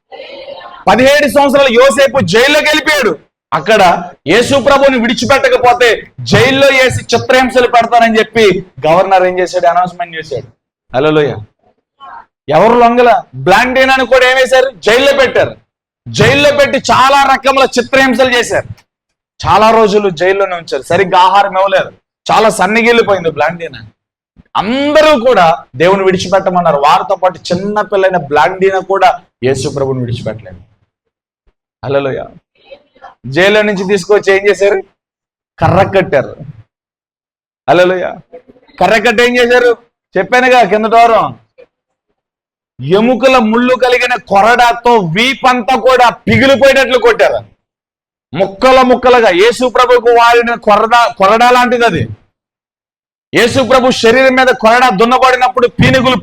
17 సంవత్సరాలు యోసేపు జైల్లోకి వెళ్ళిపోయాడు. అక్కడ యేసు ప్రభుని విడిచిపెట్టకపోతే జైల్లో వేసి చిత్రహింసలు పెడతానని చెప్పి గవర్నర్ ఏం చేశాడు? అనౌన్స్మెంట్ చేశాడు. హల్లెలూయా. ఎవరు లొంగల? బ్లాండినాని కూడా ఏం వేశారు? జైల్లో పెట్టారు. జైల్లో పెట్టి చాలా రకముల చిత్రహింసలు చేశారు. చాలా రోజులు జైల్లోనే ఉంచారు. సరిగ్గా ఆహారం ఇవ్వలేదు. చాలా సన్నిగిల్లిపోయింది బ్లాండినా. అందరూ కూడా దేవుని విడిచిపెట్టమన్నారు. వారితో పాటు చిన్న పిల్లైన బ్లాండీనా కూడా యేసు ప్రభుని విడిచిపెట్టలేదు. హల్లెలూయా. జైల్లో నుంచి తీసుకొచ్చి ఏం చేశారు? కర్ర కట్టారు. హల్లెలూయా. కర్ర కట్టి ఏం చేశారు? చెప్పానుగా కింద వారం, ఎముకల ముళ్ళు కలిగిన కొరడాతో వీపంతా కూడా పిగిలిపోయేటట్లు కొట్టారు. ముక్కలుగా. యేసు ప్రభుకు వాడిన కొరడా లాంటిది అది. యేసు ప్రభు శరీరం మీద కొరడా దున్నబడినప్పుడు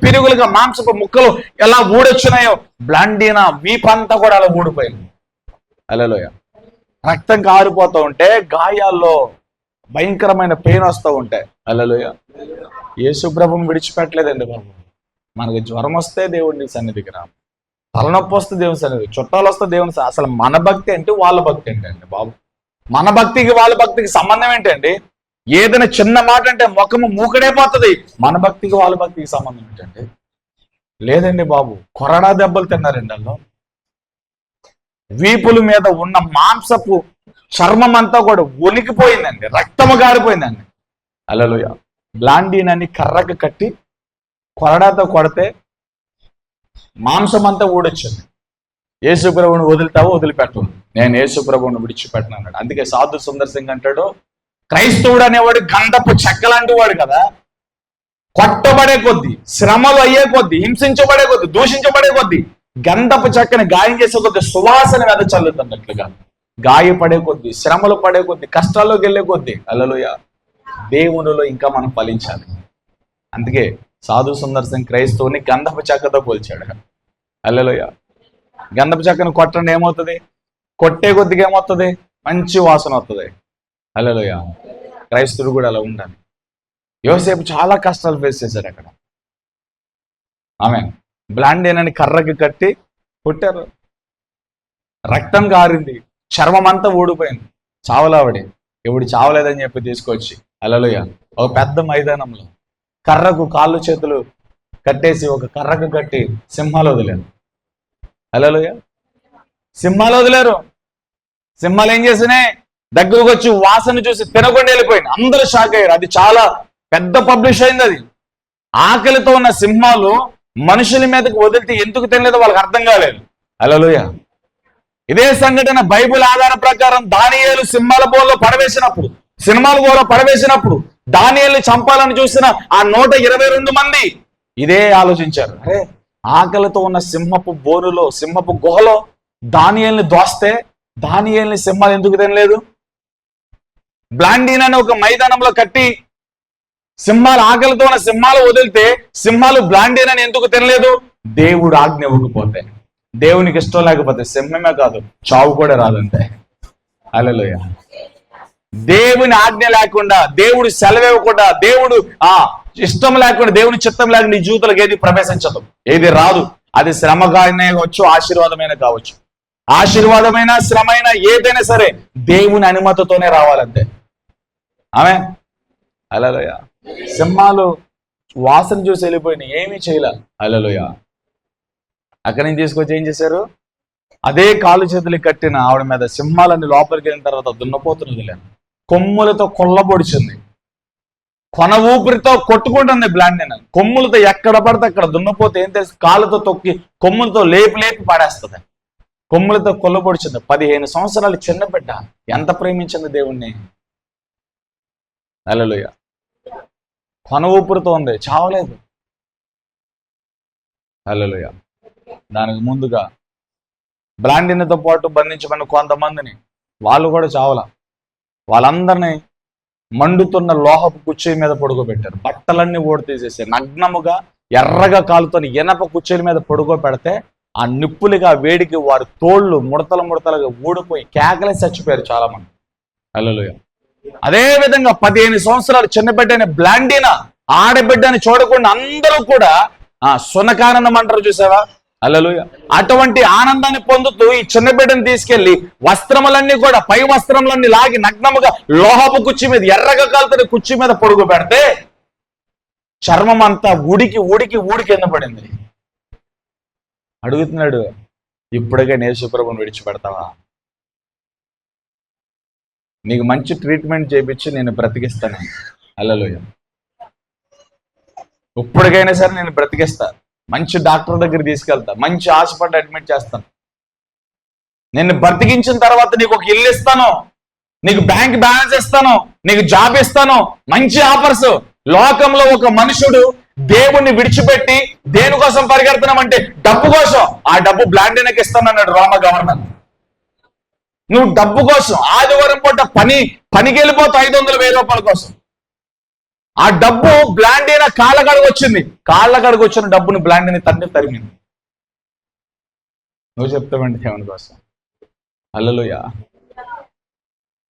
పీనుగులుగా మాంసపు ముక్కలు ఎలా ఊడొచ్చినాయో, బ్లాండీనా వీపంతా కూడా అలా ఊడిపోయింది. హల్లెలూయా. రక్తం కారిపోతూ ఉంటే, గాయాల్లో భయంకరమైన పెయిన్ వస్తూ ఉంటాయి. హల్లెలూయా. యేసు ప్రభుని విడిచిపెట్టలేదండి బాబు. మనకి జ్వరం వస్తే దేవుడిని సన్నిధికి రా, తలనొప్పి వస్తే దేవుని సన్నిధి, చుట్టాలు వస్తే దేవుని అసలు మన భక్తి ఏంటి, వాళ్ళ భక్తి ఏంటండి బాబు? మన భక్తికి వాళ్ళ భక్తికి సంబంధం ఏంటండి? ఏదైనా చిన్న మాట అంటే ముఖము మూకడైపోతుంది. మన భక్తికి వాళ్ళ భక్తికి సంబంధం ఏంటండి? లేదండి బాబు. కొరడా దెబ్బలు తిన్నారండి వాళ్ళు. వీపుల మీద ఉన్న మాంసపు చర్మం అంతా కూడా ఒలికిపోయిందండి, రక్తము గారిపోయిందండి. హల్లెలూయా. బ్లాండీనని కర్రకు కట్టి కొరడాతో కొడితే మాంసం అంతా ఊడొచ్చింది. యేసు ప్రభువుని వదులుతావో వదిలిపెట్టవు, నేను యేసు ప్రభువుని విడిచిపెట్టను అన్నాడు. అందుకే సాధు సుందర్ సింగ్ అంటాడు, క్రైస్తవుడు అనేవాడు గంధపు చెక్కలాంటి వాడు కదా. కొట్టబడే కొద్దీ, శ్రమలు అయ్యే కొద్దీ, హింసించబడే కొద్దీ, దూషించబడే కొద్దీ, గంధపు చెక్కని గాయం చేసే కొద్దీ సువాసన వెద చల్లుతున్నట్లుగా గాయపడే కొద్దీ, శ్రమలు పడే కొద్దీ, కష్టాల్లోకి వెళ్ళే కొద్దీ, హల్లెలూయా, దేవునిలో ఇంకా మనం ఫలించాలి. అందుకే సాధు సుందర్ సింగ్ క్రైస్తవుని గంధపు చెక్కతో పోల్చాడు. హల్లెలూయా. గంధపు చెక్కను కొట్టండి, ఏమవుతుంది? కొట్టే కొద్దిగా ఏమవుతుంది? మంచి వాసన వస్తుంది. హల్లెలూయా. క్రైస్తవుడు కూడా అలా ఉండాలి. యోసేపు చాలా కష్టాలు ఫేస్ చేశాడు అక్కడ. ఆమె బ్లాండీనని కర్రకి కట్టి కొట్టారు, రక్తం కారింది, చర్మం అంతా ఊడిపోయింది. చావలావిడి, ఎవడు చావలేదని చెప్పి తీసుకొచ్చి, హల్లెలూయా, ఒక పెద్ద మైదానంలో కర్రకు కాళ్ళు చేతులు కట్టేసి, ఒక కర్రకు కట్టి సింహాలు వదిలేరు. హల్లెలూయా. సింహాలు వదిలేరు. సింహాలు ఏం చేసినాయి? దగ్గరకు వచ్చి వాసన చూసి తినకుండా వెళ్ళిపోయింది. అందరూ షాక్ అయ్యారు. అది చాలా పెద్ద పబ్లిష్ అయింది. అది ఆకలితో ఉన్న సింహాలు మనుషుల మీదకి వదిలితే ఎందుకు తినలేదో వాళ్ళకి అర్థం కాలేదు. హల్లెలూయా. ఇదే సంఘటన బైబిల్ ఆధార ప్రకారం దానియేలు సింహాల బోలో పడవేసినప్పుడు దానియేలుని చంపాలని చూసిన ఆ 122 మంది ఇదే ఆలోచించారు. అరే, ఆకలితో ఉన్న సింహపు బోరులో, సింహపు గుహలో దానియేలుని దోస్తే దానియేలుని సింహాలు ఎందుకు తినలేదు? బ్లాండీన్ అని ఒక మైదానంలో కట్టి సింహాలు, ఆకలితో ఉన్న సింహాలు వదిలితే సింహాలు బ్లాండీన్ అని ఎందుకు తినలేదు? దేవుడు ఆజ్ఞ ఇవ్వకపోతే, దేవునికి ఇష్టం లేకపోతే సింహమే కాదు, చావు కూడా రాదంతే. హల్లెలూయా. దేవుని ఆజ్ఞ లేకుండా, దేవుడు సెలవివ్వకుండా, దేవుడు ఇష్టం లేకుండా, దేవుని చిత్తం లేకుండా నీ జీవితంలోకి ఏది ప్రవేశించదు, ఏది రాదు. అది శ్రమగానే కావచ్చు, ఆశీర్వాదమైన కావచ్చు. ఆశీర్వాదమైన, శ్రమైన, ఏదైనా సరే దేవుని అనుమతితోనే రావాలంతే. ఆమె హల్లెలూయా. సింహాలు వాసన చూసి వెళ్ళిపోయినాయి, ఏమీ చేయలే. హల్లెలూయా. అక్కడి నుంచి తీసుకొచ్చి ఏం చేశారు? అదే కాలు చేతులు కట్టిన ఆవిడ మీద సింహాలన్నీ లోపలికి వెళ్ళిన తర్వాత దున్నపోతును వదిలేను, కొమ్ములతో కొల్లబొడిచింది, కొన ఊపిరితో కొట్టుకుంటుంది బ్లాండీన్. కొమ్ములతో ఎక్కడ పడితే అక్కడ దున్నపోతే ఏం తెలుసు, కాళ్ళతో తొక్కి కొమ్ములతో లేపి పాడేస్తుంది. కొమ్ములతో కొల్లబొడిచింది. 15 సంవత్సరాలు చిన్న బిడ్డ ఎంత ప్రేమించింది దేవుణ్ణి. హల్లెలూయా. కొన ఊపిరితో ఉంది, చావలేదు. హల్లెలూయా. దానికి ముందుగా బ్లాండీన్తో పాటు బంధించబడిన కొంతమందిని, వాళ్ళు కూడా చావల. వాళ్ళందరినీ మండుతున్న లోహపు కుర్చీ మీద పడుకోబెట్టారు. బట్టలన్నీ ఓడి తీసేసారు. నగ్నముగా ఎర్రగా కాలుతోని ఇనప కుర్చీల మీద పడుకోబెడితే ఆ నిప్పులుగా, ఆ వేడికి వారి తోళ్ళు ముడతలుగా ఊడిపోయి కేకలే చచ్చిపోయారు చాలా మంది. హల్లెలూయా. అదే విధంగా 15 సంవత్సరాలు చిన్న బిడ్డని బ్లాండీనా, ఆడబిడ్డని చూడకుండా అందరూ కూడా సునకానందం అంటారు చూసావా. హల్లెలూయా. అటువంటి ఆనందాన్ని పొందుతూ ఈ చిన్న బిడ్డను తీసుకెళ్లి వస్త్రములన్నీ కూడా, పై వస్త్రములన్నీ లాగి నగ్నముగా లోహపు కుర్చీ మీద, ఎర్రగా కాలుతున్న కుర్చీ మీద పొడుగు పెడితే చర్మం అంతా ఉడికి కింద పడింది. అడుగుతున్నాడు, ఇప్పుడుగా యేసుప్రభుని విడిచిపెడతావా? నీకు మంచి ట్రీట్మెంట్ చేయించి నేను బ్రతికిస్తాను. హల్లెలూయా. ఇప్పటికైనా సరే నేను బ్రతికిస్తా, మంచి డాక్టర్ దగ్గర తీసుకెళ్తా, మంచి హాస్పిటల్ అడ్మిట్ చేస్తాను, నిన్ను బ్రతికించిన తర్వాత నీకు ఒక ఇల్లు ఇస్తాను, నీకు బ్యాంక్ బ్యాలెన్స్ ఇస్తాను, నీకు జాబ్ ఇస్తాను, మంచి ఆఫర్స్. లోకంలో ఒక మనుషుడు దేవుణ్ణి విడిచిపెట్టి దేనికోసం పరిగెడుతున్నామంటే డబ్బు కోసం. ఆ డబ్బు బ్లాండినాకి ఇస్తానన్నాడు రోమ గవర్నర్. నువ్వు డబ్బు కోసం ఆదివారం పూట పనికి వెళ్ళిపోతావు 500,000 రూపాయల కోసం. ఆ డబ్బు బ్లాండినా కాళ్ళగడకు వచ్చింది. కాళ్ళగడకు వచ్చిన డబ్బును బ్లాండిని తరిమింది. నువ్వు చెప్తావండి దేవుని కోసం. హల్లెలూయా.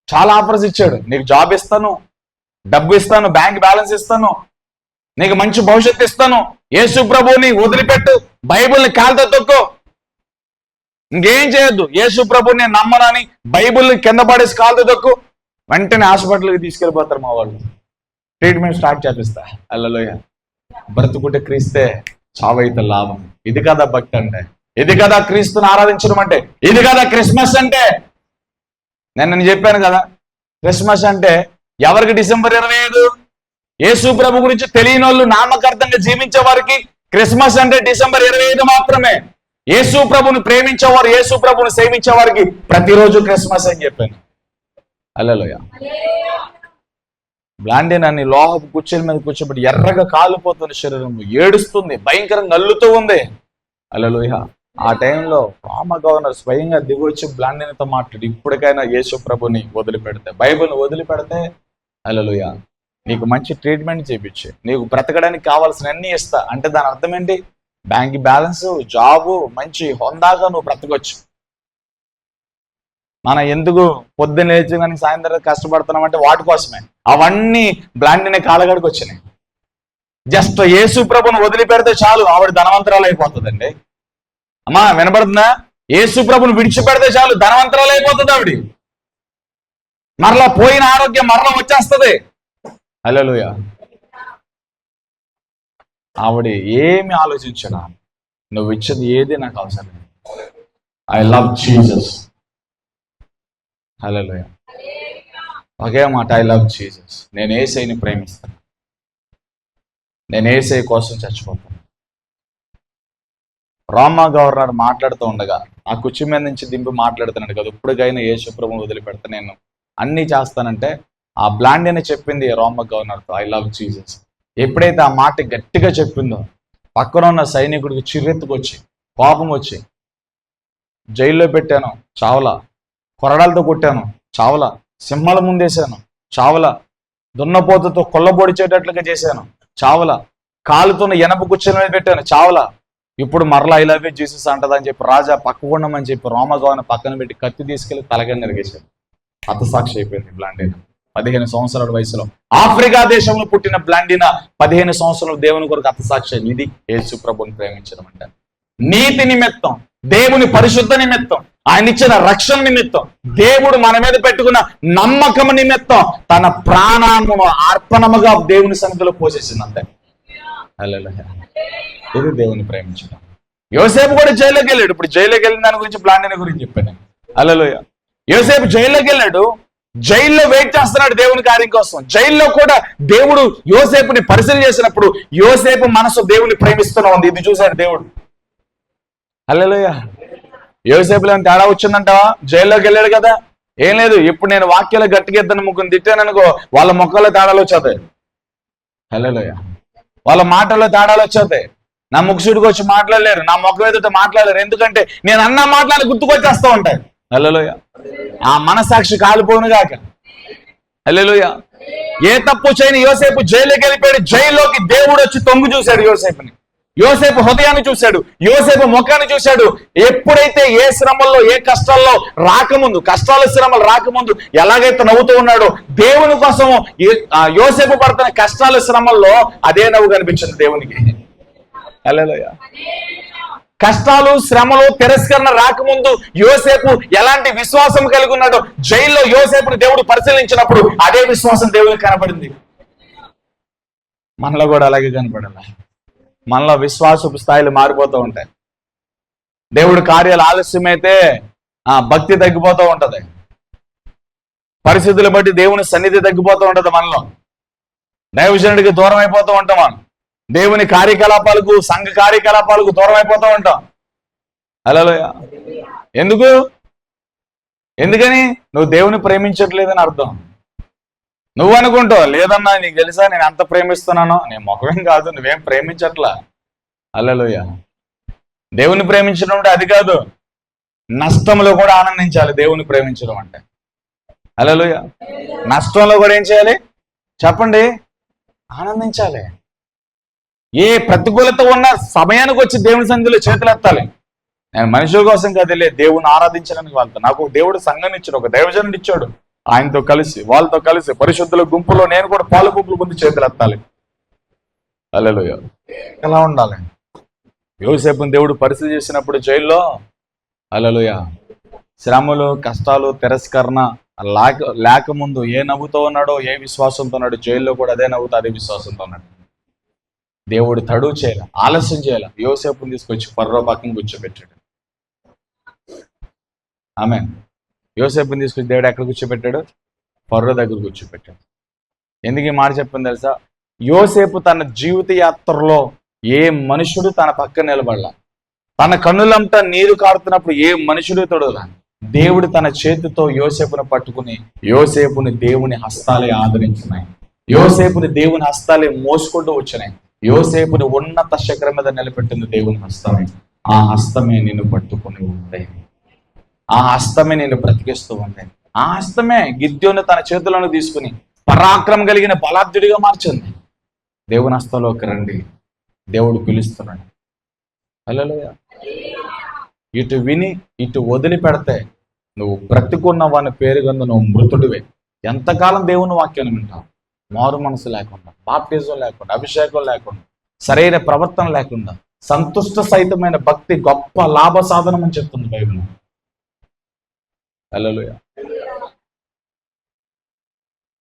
చాలా ఆఫర్స్ ఇచ్చాడు. నీకు జాబ్ ఇస్తాను, డబ్బు ఇస్తాను, బ్యాంక్ బ్యాలెన్స్ ఇస్తాను, నీకు మంచి భవిష్యత్తు ఇస్తాను, యేసు ప్రభువుని వదిలిపెట్టు, బైబిల్ని కాలుతో తొక్కు, ఇంకేం చేయొద్దు, యేసు ప్రభువుని నేను నమ్మనని బైబిల్ని కింద పడేసి కాలుతో తొక్కు. వెంటనే హాస్పిటల్కి తీసుకెళ్ళిపోతారు మా వాళ్ళు. ట్రీట్మెంట్ స్టార్ట్ చేపిస్తా. హల్లెలూయా. బ్రతుకుంటే క్రీస్తే, చావైతే లాభం. ఇది కదా భక్తి అంటే, ఇది కదా క్రీస్తుని ఆరాధించడం అంటే, ఇది కదా క్రిస్మస్ అంటే. నేను చెప్పాను కదా, క్రిస్మస్ అంటే ఎవరికి డిసెంబర్ 25? యేసు ప్రభు గురించి తెలియని వాళ్ళు, నామకార్థంగా జీవించే వారికి క్రిస్మస్ అంటే డిసెంబర్ 25 మాత్రమే. యేసు ప్రభుని ప్రేమించేవారు, యేసు ప్రభుని సేవించే వారికి ప్రతిరోజు క్రిస్మస్ అని చెప్పాను. హల్లెలూయా. బ్లాండినాన్ని లోహపు కుర్చీల మీద కూర్చోబెట్టి ఎర్రగా కాలిపోతున్న శరీరం ఏడుస్తుంది, భయంకరంగా అల్లుతూ ఉంది. హల్లెలూయా. ఆ టైంలో రోమ గవర్నర్ స్వయంగా దిగొచ్చి బ్లాండినతో మాట్లాడి, ఇప్పటికైనా యేసు ప్రభుని వదిలిపెడితే, బైబిల్ని వదిలిపెడితే, హల్లెలూయా, నీకు మంచి ట్రీట్మెంట్ చేయించి నీకు బ్రతకడానికి కావాల్సిన అన్ని ఇస్తా అంటే దాని అర్థం ఏంటి? బ్యాంక్ బ్యాలెన్స్, జాబు, మంచి హోందాగా నువ్వు బ్రతకొచ్చు. మనం ఎందుకు పొద్దున్న లేచి కానీ సాయంత్రం కష్టపడుతున్నామంటే వాటి కోసమే. అవన్నీ బ్లాండిన కాలగడికి వచ్చినాయి. జస్ట్ యేసు ప్రభుని వదిలిపెడితే చాలు, ఆవిడ ధనవంతరాలు అయిపోతుందండి. అమ్మా వినపడుతుందా? యేసు ప్రభుని విడిచిపెడితే చాలు, ధనవంతరాలు అయిపోతుంది ఆవిడ. మరలా పోయిన ఆరోగ్యం మరలా వచ్చేస్తుంది. హల్లెలూయా. ఆవిడ ఏమి ఆలోచించడా, నువ్వు ఇచ్చింది ఏది నాకు అవసరం లేదు, ఐ లవ్ జీసస్. హల్లెలూయా. ఒకే మాట, ఐ లవ్ జీసస్. నేను యేసయ్యని ప్రేమిస్తాను, నేను యేసయ్య కోసం చచ్చిపోతాను. రోమా గవర్నర్ మాట్లాడుతూ ఉండగా ఆ కుర్చీ మీద నుంచి దింపి మాట్లాడుతున్నాడు కదా, ఇప్పటికైనా యేసు ప్రభువుని వదిలిపెడతా, నేను అన్నీ చేస్తానంటే ఆ బ్లాండిని చెప్పింది రోమా గవర్నర్తో, ఐ లవ్ జీసస్. ఎప్పుడైతే ఆ మాట గట్టిగా చెప్పిందో పక్కన ఉన్న సైనికుడికి చిర్రెత్తుకొచ్చి కోపం వచ్చి, జైల్లో పెట్టాను చావలా, కొరడాలతో కొట్టాను చావలా, సింహాల ముందేశాను చావలా, దున్నపోతుతో కొల్లబొడిచేటట్లుగా చేశాను చావలా, కాలుతున్న ఎనప కుర్చీల మీద పెట్టాను చావలా, ఇప్పుడు మరలా ఐ లవ్ యూ జీసస్ అంటదని చెప్పి రాజా పక్కకుండమని చెప్పి రోమా గవర్నర్ పక్కన పెట్టి కత్తి తీసుకెళ్లి తలగా నరిగేశాడు. హతసాక్షి అయిపోయింది బ్లాండినా. 15 సంవత్సరాల వయసులో ఆఫ్రికా దేశంలో పుట్టిన బ్లాండినా 15 సంవత్సరాలు దేవుని కొరకు హతసాక్షి. ఇది యేసు ప్రభుని ప్రేమించడం అంటే. నీతి నిమిత్తం, దేవుని పరిశుద్ధ నిమిత్తం, ఆయన ఇచ్చిన రక్షణ నిమిత్తం, దేవుడు మన మీద పెట్టుకున్న నమ్మకం నిమిత్తం తన ప్రాణాలను అర్పణముగా దేవుని సన్నిధిలో పోసేసింది అంతే. హల్లెలూయా. ఇది దేవుని ప్రేమించడం. యోసేపు కూడా జైల్లోకి వెళ్ళాడు. ఇప్పుడు జైల్లోకి వెళ్ళిన దాని గురించి బ్లాండిన గురించి చెప్పాను. హల్లెలూయా. యోసేపు జైల్లోకి వెళ్ళాడు, జైల్లో వెయిట్ చేస్తున్నాడు దేవుని కార్యం కోసం. జైల్లో కూడా దేవుడు యోసేపుని పరిశీలన చేసినప్పుడు యోసేపు మనసు దేవుని ప్రేమిస్తూనే ఉంది. ఇది చూశాడు దేవుడు. హల్లెలూయా. యోసేపులో ఏమైనా తేడా వచ్చిందంటావా? జైల్లోకి వెళ్ళాడు కదా, ఏం లేదు. ఇప్పుడు నేను వాక్యాలు గట్టిగా ఇద్దరు ముగ్గురు తిట్టాననుకో, వాళ్ళ మొక్కల్లో తేడాలు వచ్చేతాయి. హల్లెలూయా. వాళ్ళ మాటల్లో తేడాలు వచ్చేతాయి. నా ముఖసుడికి వచ్చి మాట్లాడలేరు, నా మొక్క ఎదుట మాట్లాడలేరు. ఎందుకంటే నేను అన్న మాటలు గుర్తుకొచ్చేస్తూ ఉంటాయి. హల్లెలూయా. ఆ మనసాక్షి కాలిపోను గాక. హల్లెలూయా. ఏ తప్పు చేయని యోసేపు జైలుకి వెళ్ళిపోయాడు. జైల్లోకి దేవుడు వచ్చి తొంగి చూశాడు యోసేపుని. యోసేపు హృదయాన్ని చూశాడు, యోసేపు ముఖాన్ని చూశాడు. ఎప్పుడైతే ఏ శ్రమల్లో, ఏ కష్టాల్లో రాకముందు, కష్టాలు శ్రమలు రాకముందు ఎలాగైతే నవ్వుతూ ఉన్నాడో, దేవుని కోసం యోసేపు పడుతున్న కష్టాల శ్రమల్లో అదే నవ్వు కనిపించింది దేవునికి. హల్లెలూయా. కష్టాలు, శ్రమలు, తిరస్కరణ రాకముందు యోసేపు ఎలాంటి విశ్వాసం కలిగి ఉన్నాడో, జైల్లో యోసేపుని దేవుడు పరిశీలించినప్పుడు అదే విశ్వాసం దేవునికి కనపడింది. మనలో కూడా అలాగే కనపడాలి. మనలో విశ్వాసపు స్థాయిలు మారిపోతూ ఉంటాయి. దేవుడి కార్యాలు ఆలస్యమైతే భక్తి తగ్గిపోతూ ఉంటది. పరిస్థితులు బట్టి దేవుని సన్నిధి తగ్గిపోతూ ఉంటది. మనలో దైవజనుడికి దూరం అయిపోతూ ఉంటాం మనం. దేవుని కార్యకలాపాలకు, సంఘ కార్యకలాపాలకు దూరం అయిపోతూ ఉంటాం. హల్లెలూయా. ఎందుకని నువ్వు దేవుని ప్రేమించట్లేదని అర్థం. నువ్వు అనుకుంటావు, లేదన్నా నీకు తెలుసా నేను ఎంత ప్రేమిస్తున్నానో. నేను ముఖమేం కాదు, నువ్వేం ప్రేమించట్లా. హల్లెలూయా. దేవుని ప్రేమించడం అంటే అది కాదు, నష్టంలో కూడా ఆనందించాలి దేవుని ప్రేమించడం అంటే. హల్లెలూయా. నష్టంలో కూడా ఏం చేయాలి చెప్పండి? ఆనందించాలి. ఏ ప్రతికూలత ఉన్న సమయానికి వచ్చి దేవుని సన్నిధిలో చేతులు ఎత్తాలి. నేను మనుషుల కోసం కదిలే దేవుని ఆరాధించడానికి వెళ్తాను. నాకు దేవుడు సంఘాన్ని ఇచ్చాడు, ఒక దైవజనుడు ఇచ్చాడు. ఆయనతో కలిసి, వాళ్ళతో కలిసి పరిశుద్ధుల గుంపులో నేను కూడా పాలు పువ్వులు పొంది చేతులు ఎత్తాలి. హల్లెలూయా. ఎలా ఉండాలి? యోసేపుని దేవుడు పరిస్థితి చేసినప్పుడు జైల్లో, హల్లెలూయా, శ్రమలు, కష్టాలు, తిరస్కరణ లేక ముందు ఏ నవ్వుతో ఉన్నాడో, ఏ విశ్వాసంతో ఉన్నాడో, జైల్లో కూడా అదే నవ్వుతో, అదే విశ్వాసంతో ఉన్నాడు. దేవుడు తడువు చేయాల, ఆలస్యం చేయాల. యోసేపుని తీసుకొచ్చి ఫరో పక్కన కూర్చోబెట్టాడు. ఆమె యోసేపుని తీసుకొచ్చి దేవుడు ఎక్కడ కూర్చోబెట్టాడు? ఫరో దగ్గర కూర్చోబెట్టాడు. ఎందుకు ఈ మాట చెప్పింది తెలుసా? యోసేపు తన జీవిత యాత్రలో ఏ మనుషుడు తన పక్కన నిలబడలా. తన కన్నులంతా నీరు కారుతున్నప్పుడు ఏ మనుషుడు తొడలా. దేవుడు తన చేతితో యోసేపును పట్టుకుని, యోసేపుని దేవుని హస్తాలే ఆదరించినాయి. యోసేపుని దేవుని హస్తాలే మోసుకుంటూ వచ్చినాయి. యోసేపుని ఉన్నత శిఖరం మీద నిలబెట్టింది దేవుని హస్తమే. ఆ హస్తమే నిన్ను పట్టుకుని ఉంది. ఆ హస్తమే నిన్ను బ్రతికిస్తూ ఉంది. ఆ హస్తమే గిద్యోను తన చేతులను తీసుకుని పరాక్రమం కలిగిన బలాఢ్యుడిగా మార్చింది. దేవుని హస్తంలోకి రండి, దేవుడు పిలుస్తున్నాడు. హల్లెలూయా. ఇటు విని ఇటు వదిలిపెడితే నువ్వు బ్రతికున్న వాని పేరు కింద నువ్వు మృతుడివే. ఎంతకాలం దేవుని వాక్యాన్ని వింటావు? మారు మనసు లేకుండా, బాప్టిజం లేకుండా, అభిషేకం లేకుండా, సరైన ప్రవర్తన లేకుండా, సంతుష్ట సహితమైన భక్తి గొప్ప లాభ సాధనం అని చెప్తుంది బైబిల్. హల్లెలూయా.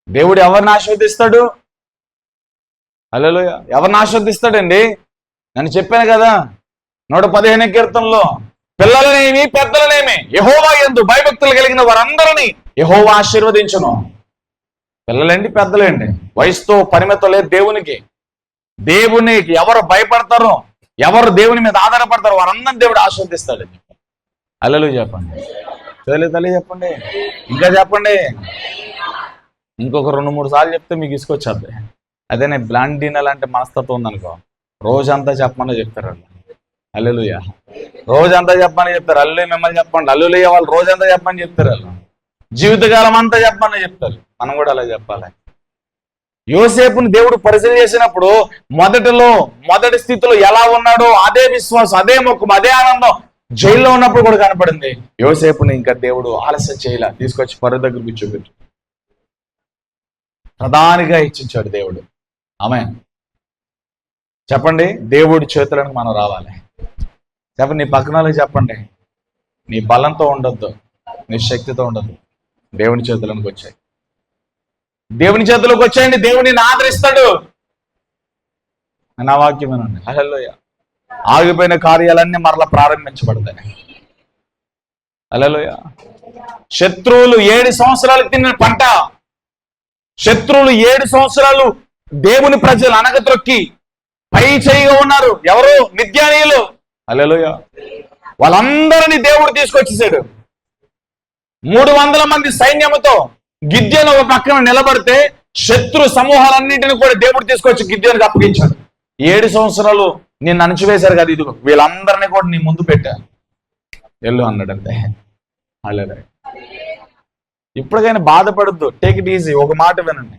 దేవుడు ఎవరిని ఆశీర్వదిస్తాడు? హల్లెలూయా. ఎవరిని ఆశీర్వదిస్తాడండి? నేను చెప్పాను కదా 115 కీర్తనలో, పిల్లలనేమి పెద్దలనేమి యెహోవా యందు భయభక్తులు కలిగిన వారందరినీ యెహోవా ఆశీర్వదించును. పిల్లలేంటి, పెద్దలేంటి, వయసుతో పరిమితం లేదు దేవునికి. దేవునికి ఎవరు భయపడతారో, ఎవరు దేవుని మీద ఆధారపడతారో వారందరినీ దేవుడు ఆశీర్వదిస్తాడు. హల్లెలూయా చెప్పండి. తల్లి చెప్పండి. ఇంకా చెప్పండి. ఇంకొక 2-3 సార్లు చెప్తే మీకు ఇసుకొచ్చేద్ది. అదే నేను బ్లాండిన్ అలాంటి మనస్తత్వం ఉందనుకో, రోజంతా చెప్పమని చెప్తారు వాళ్ళు. హల్లెలూయా. రోజంతా చెప్పమని చెప్తారు. అల్లుయ్య మిమ్మల్ని చెప్పండి, అల్లుయ్య వాళ్ళు రోజంతా చెప్పమని చెప్తారు. వాళ్ళు జీవితకాలం అంతా చెప్పమని చెప్తారు. మనం కూడా అలా చెప్పాలి. యోసేపుని దేవుడు పరిశీలన చేసినప్పుడు మొదటి స్థితిలో ఎలా ఉన్నాడో అదే విశ్వాసం, అదే మొక్కం, అదే ఆనందం జైల్లో ఉన్నప్పుడు కూడా కనపడింది. యోసేపుని ఇంకా దేవుడు ఆలస్యం చేయలే, తీసుకొచ్చి ఫరో దగ్గర కూర్చోబెట్టు ప్రధానిగా హెచ్చించాడు దేవుడు. ఆమేన్ చెప్పండి. దేవుడి చేతులకు మనం రావాలి. చెప్పండి. నీ పక్కన వాళ్ళకి చెప్పండి, నీ బలంతో ఉండొద్దు, నీ శక్తితో ఉండొద్దు, దేవుని చేతులకు వచ్చాయి. దేవుని చేతులకు వచ్చాయండి, దేవుడిని ఆదరిస్తాడు. నా వాక్యం వినండి. హల్లెలూయా. ఆగిపోయిన కార్యాలన్నీ మరలా ప్రారంభించబడతాయి. హల్లెలూయా. శత్రువులు 7 సంవత్సరాలు తిన్న పంట, శత్రువులు 7 సంవత్సరాలు దేవుని ప్రజలు అనగత్రొక్కి పై చేయిగా ఉన్నారు. ఎవరు? మిద్యానీయులు. హల్లెలూయా. వాళ్ళందరినీ దేవుడు తీసుకొచ్చేసాడు. 300 మంది సైన్యముతో గిద్యోను ఒక పక్కన నిలబడితే శత్రు సమూహాలన్నింటినీ కూడా దేవుడు తీసుకొచ్చి గిద్యోనుకి అప్పగించాడు. 7 సంవత్సరాలు నిన్ను అణచివేశారు కదా, ఇదిగో వీళ్ళందరినీ కూడా నీ ముందు పెట్టా, వెళ్ళు అన్నాడంతే. హల్లెలూయా. ఇప్పటికైనా బాధపడద్దు, టేక్ ఇట్ ఈజీ. ఒక మాట వినండి,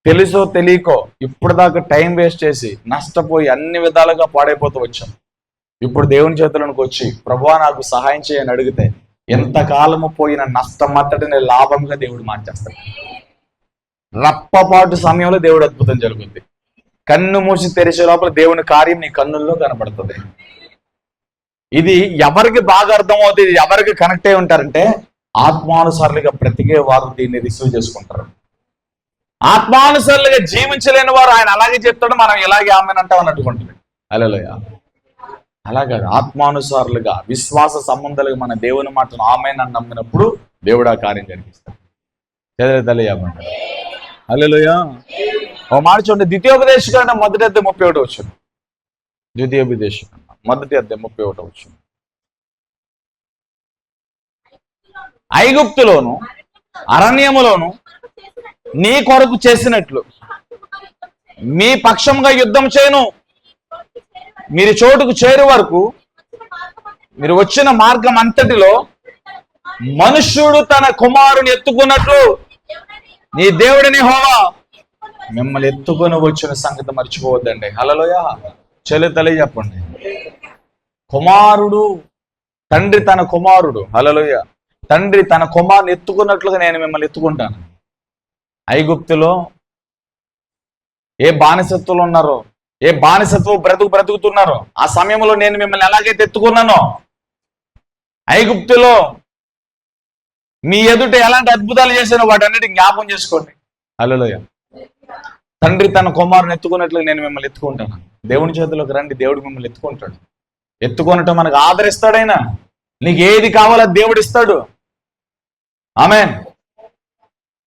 తెలుసో తెలియకో ఇప్పుడు దాకా టైం వేస్ట్ చేసి నష్టపోయి అన్ని విధాలుగా పాడైపోతూ వచ్చాం. ఇప్పుడు దేవుని చేతులకు వచ్చి ప్రభువా నాకు సహాయం చేయని అడిగితే ఎంతకాలము పోయిన నష్టమట్టడిని లాభంగా దేవుడు మార్చేస్తాడు. రప్పపాటు సమయంలో దేవుడు అద్భుతం జరుగుతుంది. కన్ను మూసి తెరిచే లోపల దేవుని కార్యం నీ కన్నుల్లో కనబడుతుంది. ఇది ఎవరికి బాగా అర్థమవుతుంది, ఎవరికి కనెక్ట్ అయి ఉంటారంటే ఆత్మానుసారులుగా బ్రతికే వారు దీన్ని రిసీవ్ చేసుకుంటారు. ఆత్మానుసారులుగా జీవించలేని వారు ఆయన అలాగే చెప్తాడు, మనం ఇలాగే ఆమెనంటాం అన్నట్టుకుంటుంది. హల్లెలూయా. అలాగే ఆత్మానుసారులుగా విశ్వాస సంబంధాలుగా మన దేవుని మాటను ఆమేనని నమ్మినప్పుడు దేవుడు ఆ కార్యం జరిగిస్తాడు. తెలియజేయమంటారు. హల్లెలూయా. ఓ మాట చూడండి, ద్వితీయోపదేశకాండం మొదటి అధ్యాయం 31 వచనం. ద్వితీయోపదేశకాండం మొదటి అధ్యాయం 31 వచనం. ఐగుప్తులోను అరణ్యములోను నీ కొరకు చేసినట్లు మీ పక్షంగా యుద్ధం చేయను. మీరు చోటుకు చేరు వరకు మీరు వచ్చిన మార్గం అంతటిలో మనుష్యుడు తన కుమారుని ఎత్తుకున్నట్లు నీ దేవుడిని యెహోవా మిమ్మల్ని ఎత్తుకొని వచ్చిన సంగతి మర్చిపోవద్దండి. హల్లెలూయా. చెల్లి చెప్పండి. కుమారుడు, తండ్రి తన కుమారుడు, హల్లెలూయా, తండ్రి తన కుమారుని ఎత్తుకున్నట్లుగా నేను మిమ్మల్ని ఎత్తుకుంటాను. ఐగుప్తులో ఏ బానిసత్వంలో ఉన్నారో, ఏ బానిసత్వం బ్రతుకుతున్నారో ఆ సమయంలో నేను మిమ్మల్ని ఎలాగైతే ఎత్తుకున్నానో, ఐగుప్తులో మీ ఎదుట ఎలాంటి అద్భుతాలు చేశానో వాటన్నిటి జ్ఞాపకం చేసుకోండి. హల్లెలూయా. తండ్రి తన కుమారుని ఎత్తుకున్నట్లుగా నేను మిమ్మల్ని ఎత్తుకుంటాను. దేవుని చేతిలోకి రండి, దేవుడు మిమ్మల్ని ఎత్తుకుంటాడు. ఎత్తుకొనటం మనకు ఆదరిస్తాడైనా. నీకు ఏది కావాలో దేవుడు ఇస్తాడు. ఆమేన్.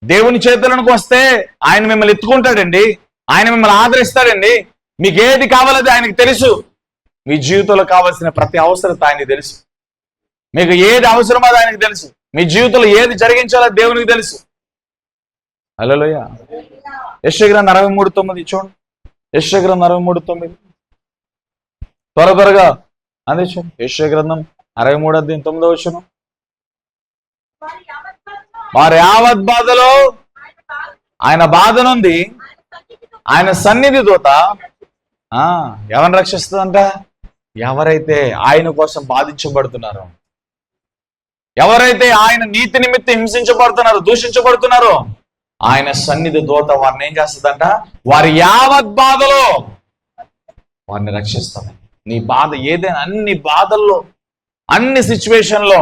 దేవుని చేతులకు వస్తే ఆయన మిమ్మల్ని ఎత్తుకుంటాడండి, ఆయన మిమ్మల్ని ఆదరిస్తాడండి. మీకు ఏది కావాలది ఆయనకు తెలుసు. మీ జీవితంలో కావాల్సిన ప్రతి అవసరత ఆయనకు తెలుసు. మీకు ఏది అవసరమో అది ఆయనకు తెలుసు. మీ జీవితంలో ఏది జరిగించాలో దేవునికి తెలుసు. హల్లెలూయా. యెషయా గ్రంథం 63:9 చూడండి. యెషయా గ్రంథం 63:9 త్వరగా అదే చూడండి. యెషయా గ్రంథం 63:9 వచనం. వారి యావత్ బాధలో ఆయన బాధ నుండి ఆయన సన్నిధి దూత ఎవరిని రక్షిస్తుందంట? ఎవరైతే ఆయన కోసం బాధించబడుతున్నారో, ఎవరైతే ఆయన నీతి నిమిత్తం హింసించబడుతున్నారో, దూషించబడుతున్నారో, ఆయన సన్నిధి దూత వారిని ఏం చేస్తుందంట? వారి యావత్ బాధలో వారిని రక్షిస్తుంది. నీ బాధ ఏదైనా, అన్ని బాధల్లో, అన్ని సిచ్యువేషన్లో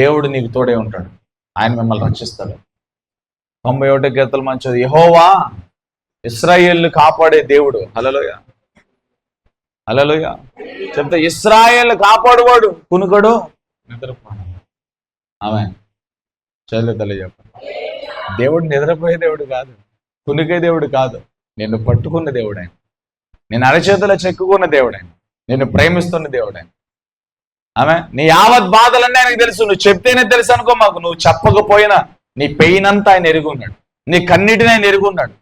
దేవుడు నీకు తోడే ఉంటాడు. ఆయన మిమ్మల్ని రక్షిస్తాడు. 91 కీర్తన మంచిది. యెహోవా ఇశ్రాయేలును కాపాడే దేవుడు. హల్లెలూయా. హల్లెలూయా. చెప్తే ఇశ్రాయేలును కాపాడువాడు కునుకడు నిద్రపోడు. ఆమేన్. చదివే తల్లి చెప్పండి. దేవుడు నిద్రపోయే దేవుడు కాదు, కునికే దేవుడు కాదు. నిన్ను పట్టుకున్న దేవుడు ఆయన. నేను అరచేతిలో చెక్కుకున్న దేవుడు ఆయన. నిన్ను ప్రేమిస్తున్న దేవుడు ఆయన. ఆమె నీ యావత్ బాధలన్నీ ఆయనకు తెలుసు. నువ్వు చెప్తేనే తెలుసు అనుకో మాకు. నువ్వు చెప్పకపోయినా నీ పెయిన్ అంతా ఆయన ఎరుగున్నాడు. నీ కన్నీటిని ఆయన ఎరుగున్నాడు.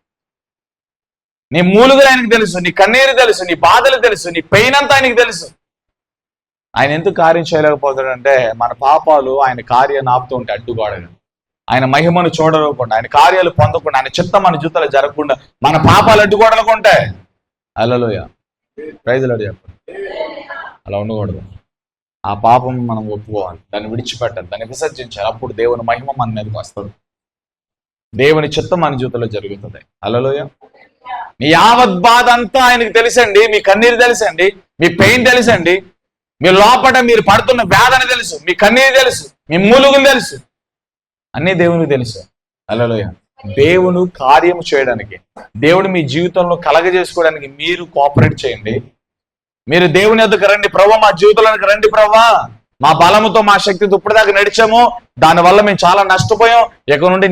నీ మూలుగులు ఆయనకు తెలుసు, నీ కన్నీరు తెలుసు, నీ బాధలు తెలుసు, నీ పెయిన్ అంతా ఆయనకు తెలుసు. ఆయన ఎందుకు కార్యం చేయలేకపోతాడంటే మన పాపాలు ఆయన కార్యాన్ని ఆపుతూ ఉంటే అడ్డుగోడగా, ఆయన మహిమను చూడకుండా, ఆయన కార్యాలు పొందకుండా, ఆయన చిత్తం మన జీవితంలో జరగకుండా మన పాపాలు అడ్డుగోడలకు ఉంటాయి. హల్లెలూయా. ప్రైజ్ లార్డ్ చెప్పండి. అలా ఉండకూడదు. ఆ పాపం మనం ఒప్పుకోవాలి, దాన్ని విడిచిపెట్టాలి, దాన్ని విసర్జించాలి. అప్పుడు దేవుని మహిమ మన మీదకి వస్తుంది, దేవుని చిత్తం మన జీవితంలో జరుగుతుంది. హల్లెలూయా. మీ యావత్ బాధ అంతా ఆయనకు తెలుసండి. మీ కన్నీరు తెలుసండి, మీ పెయిన్ తెలుసండి, మీ లోపల మీరు పడుతున్న వేదన తెలుసు, మీ కన్నీరు తెలుసు, మీ మూలుగులు తెలుసు, అన్నీ దేవునికి తెలుసు. హల్లెలూయా. దేవుడు కార్యము చేయడానికి, దేవుడు మీ జీవితంలో కలగజేసుకోవడానికి మీరు కోఆపరేట్ చేయండి. మీరు దేవుని యొద్దకు రండి. ప్రభువా మా జీవితంలోకి రండి ప్రభువా, మా బలముతో మా శక్తితో ఇప్పటిదాకా నడిచాము, దానివల్ల మేము చాలా నష్టపోయాం, ఇక నుండి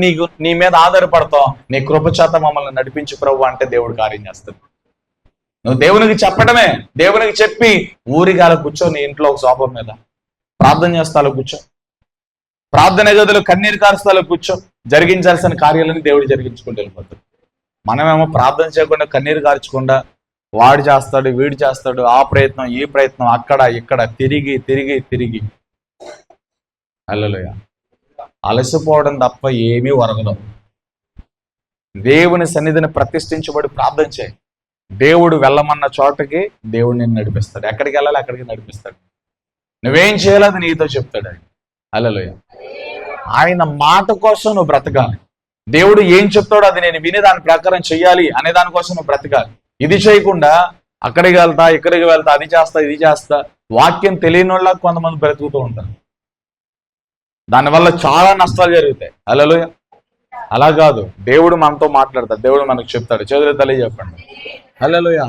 నీ మీద ఆధారపడతాం, నీ కృపచేత మమ్మల్ని నడిపించు ప్రభువా అంటే దేవుడు కార్యం చేస్తాడు. నువ్వు దేవునికి చెప్పడమే. దేవునికి చెప్పి ఊరిగాల కూర్చో, నీ ఇంట్లో ఒక సోఫా మీద ప్రార్థన చేస్తాలో కూర్చో, ప్రార్థన గదిలో కన్నీరు కారుస్తాలో కూర్చో. జరిగించాల్సిన కార్యాలని దేవుడు జరిగించుకుంటూ వెళ్ళిపోతాడు. మనమేమో ప్రార్థన చేయకుండా, కన్నీరు కార్చకుండా, వాడు చేస్తాడు, వీడు చేస్తాడు, ఆ ప్రయత్నం ఈ ప్రయత్నం, అక్కడ ఇక్కడ తిరిగి తిరిగి తిరిగి హల్లెలూయా అలసిపోవడం తప్ప ఏమీ ఒరగదు. దేవుని సన్నిధిని ప్రతిష్ఠించబడి ప్రార్థన చేయి. దేవుడు వెళ్ళమన్న చోటకి దేవుడు నిన్ను నడిపిస్తాడు. ఎక్కడికి వెళ్ళాలి అక్కడికి నడిపిస్తాడు. నువ్వేం చేయాలో అది నీతో చెప్తాడు ఆయన. హల్లెలూయా. ఆయన మాట కోసం నువ్వు బ్రతకాలి. దేవుడు ఏం చెప్తాడో అది నేను విని దాని ప్రకారం చెయ్యాలి అనే దానికోసం నువ్వు బ్రతకాలి. ఇది చేయకుండా అక్కడికి వెళ్తా, ఇక్కడికి వెళ్తా, అది చేస్తా, ఇది చేస్తా, వాక్యం తెలియని వాళ్ళ కొంతమంది బ్రతుకుతూ ఉంటారు. దానివల్ల చాలా నష్టాలు జరుగుతాయి. హల్లెలూయా. అలా కాదు, దేవుడు మనతో మాట్లాడతాడు, దేవుడు మనకు చెప్తాడు. చేతులు తల్లి చెప్పండి. హల్లెలూయా.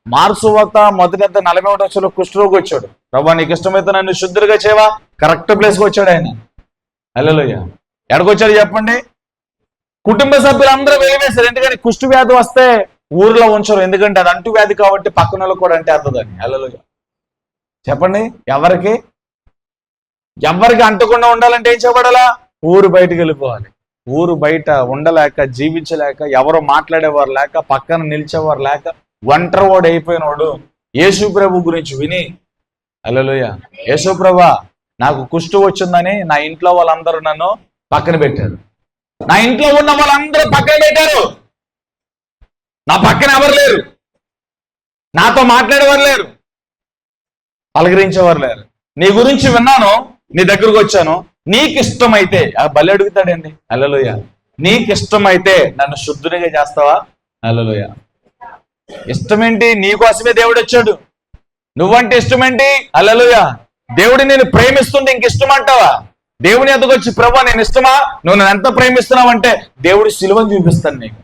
మార్క్సు వార్త 1:41 కుష్ఠరోగి వచ్చాడు. ప్రభువా నీకు ఇష్టమైతే నన్ను శుద్ధులుగా చేయవా? కరెక్ట్ ప్లేస్కి వచ్చాడు ఆయన. హల్లెలూయా. ఎక్కడికి వచ్చాడు చెప్పండి? కుటుంబ సభ్యులందరూ వెలివేశారు. ఎందుకని కుష్టు వ్యాధి వస్తే ఊర్లో ఉంచరు, ఎందుకంటే అది అంటు వ్యాధి కాబట్టి పక్కన కూడా అంటే అర్థదని. హల్లెలూయా. చెప్పండి, ఎవరికి అంటకుండా ఉండాలంటే ఏం చేయబడాలా? ఊరు బయటకు వెళ్ళిపోవాలి. ఊరు బయట ఉండలేక, జీవించలేక, ఎవరో మాట్లాడేవారు లేక, పక్కన నిలిచేవారు లేక, ఒంటరి వాడు అయిపోయినవాడు యేసు ప్రభు గురించి విని, హల్లెలూయా, యేసు ప్రభువా నాకు కుష్టు వచ్చిందని నా ఇంట్లో వాళ్ళందరూ నన్ను పక్కన పెట్టారు. నా ఇంట్లో ఉన్న వాళ్ళందరూ పక్కన పెట్టారు. నా పక్కన ఎవరు లేరు, నాతో మాట్లాడేవారు లేరు, పలకరించేవారు లేరు. నీ గురించి విన్నాను, నీ దగ్గరకు వచ్చాను. నీకు ఇష్టమైతే, బలి అడుగుతాడండి. హల్లెలూయా. నీకు ఇష్టమైతే నన్ను శుద్ధునిగా చేస్తావా? హల్లెలూయా. ఇష్టమేంటి? నీకోసమే దేవుడు వచ్చాడు. నువ్వంటే ఇష్టమేంటి? హల్లెలూయా. దేవుడు నేను ప్రేమిస్తుంటే ఇంక ఇష్టం అంటావా? దేవుని ఎదుగు వచ్చి ప్రభువా నేను ఇష్టమా, నువ్వు నన్ను ఎంత ప్రేమిస్తున్నావు అంటే దేవుడు సిలువను చూపిస్తాను నీకు.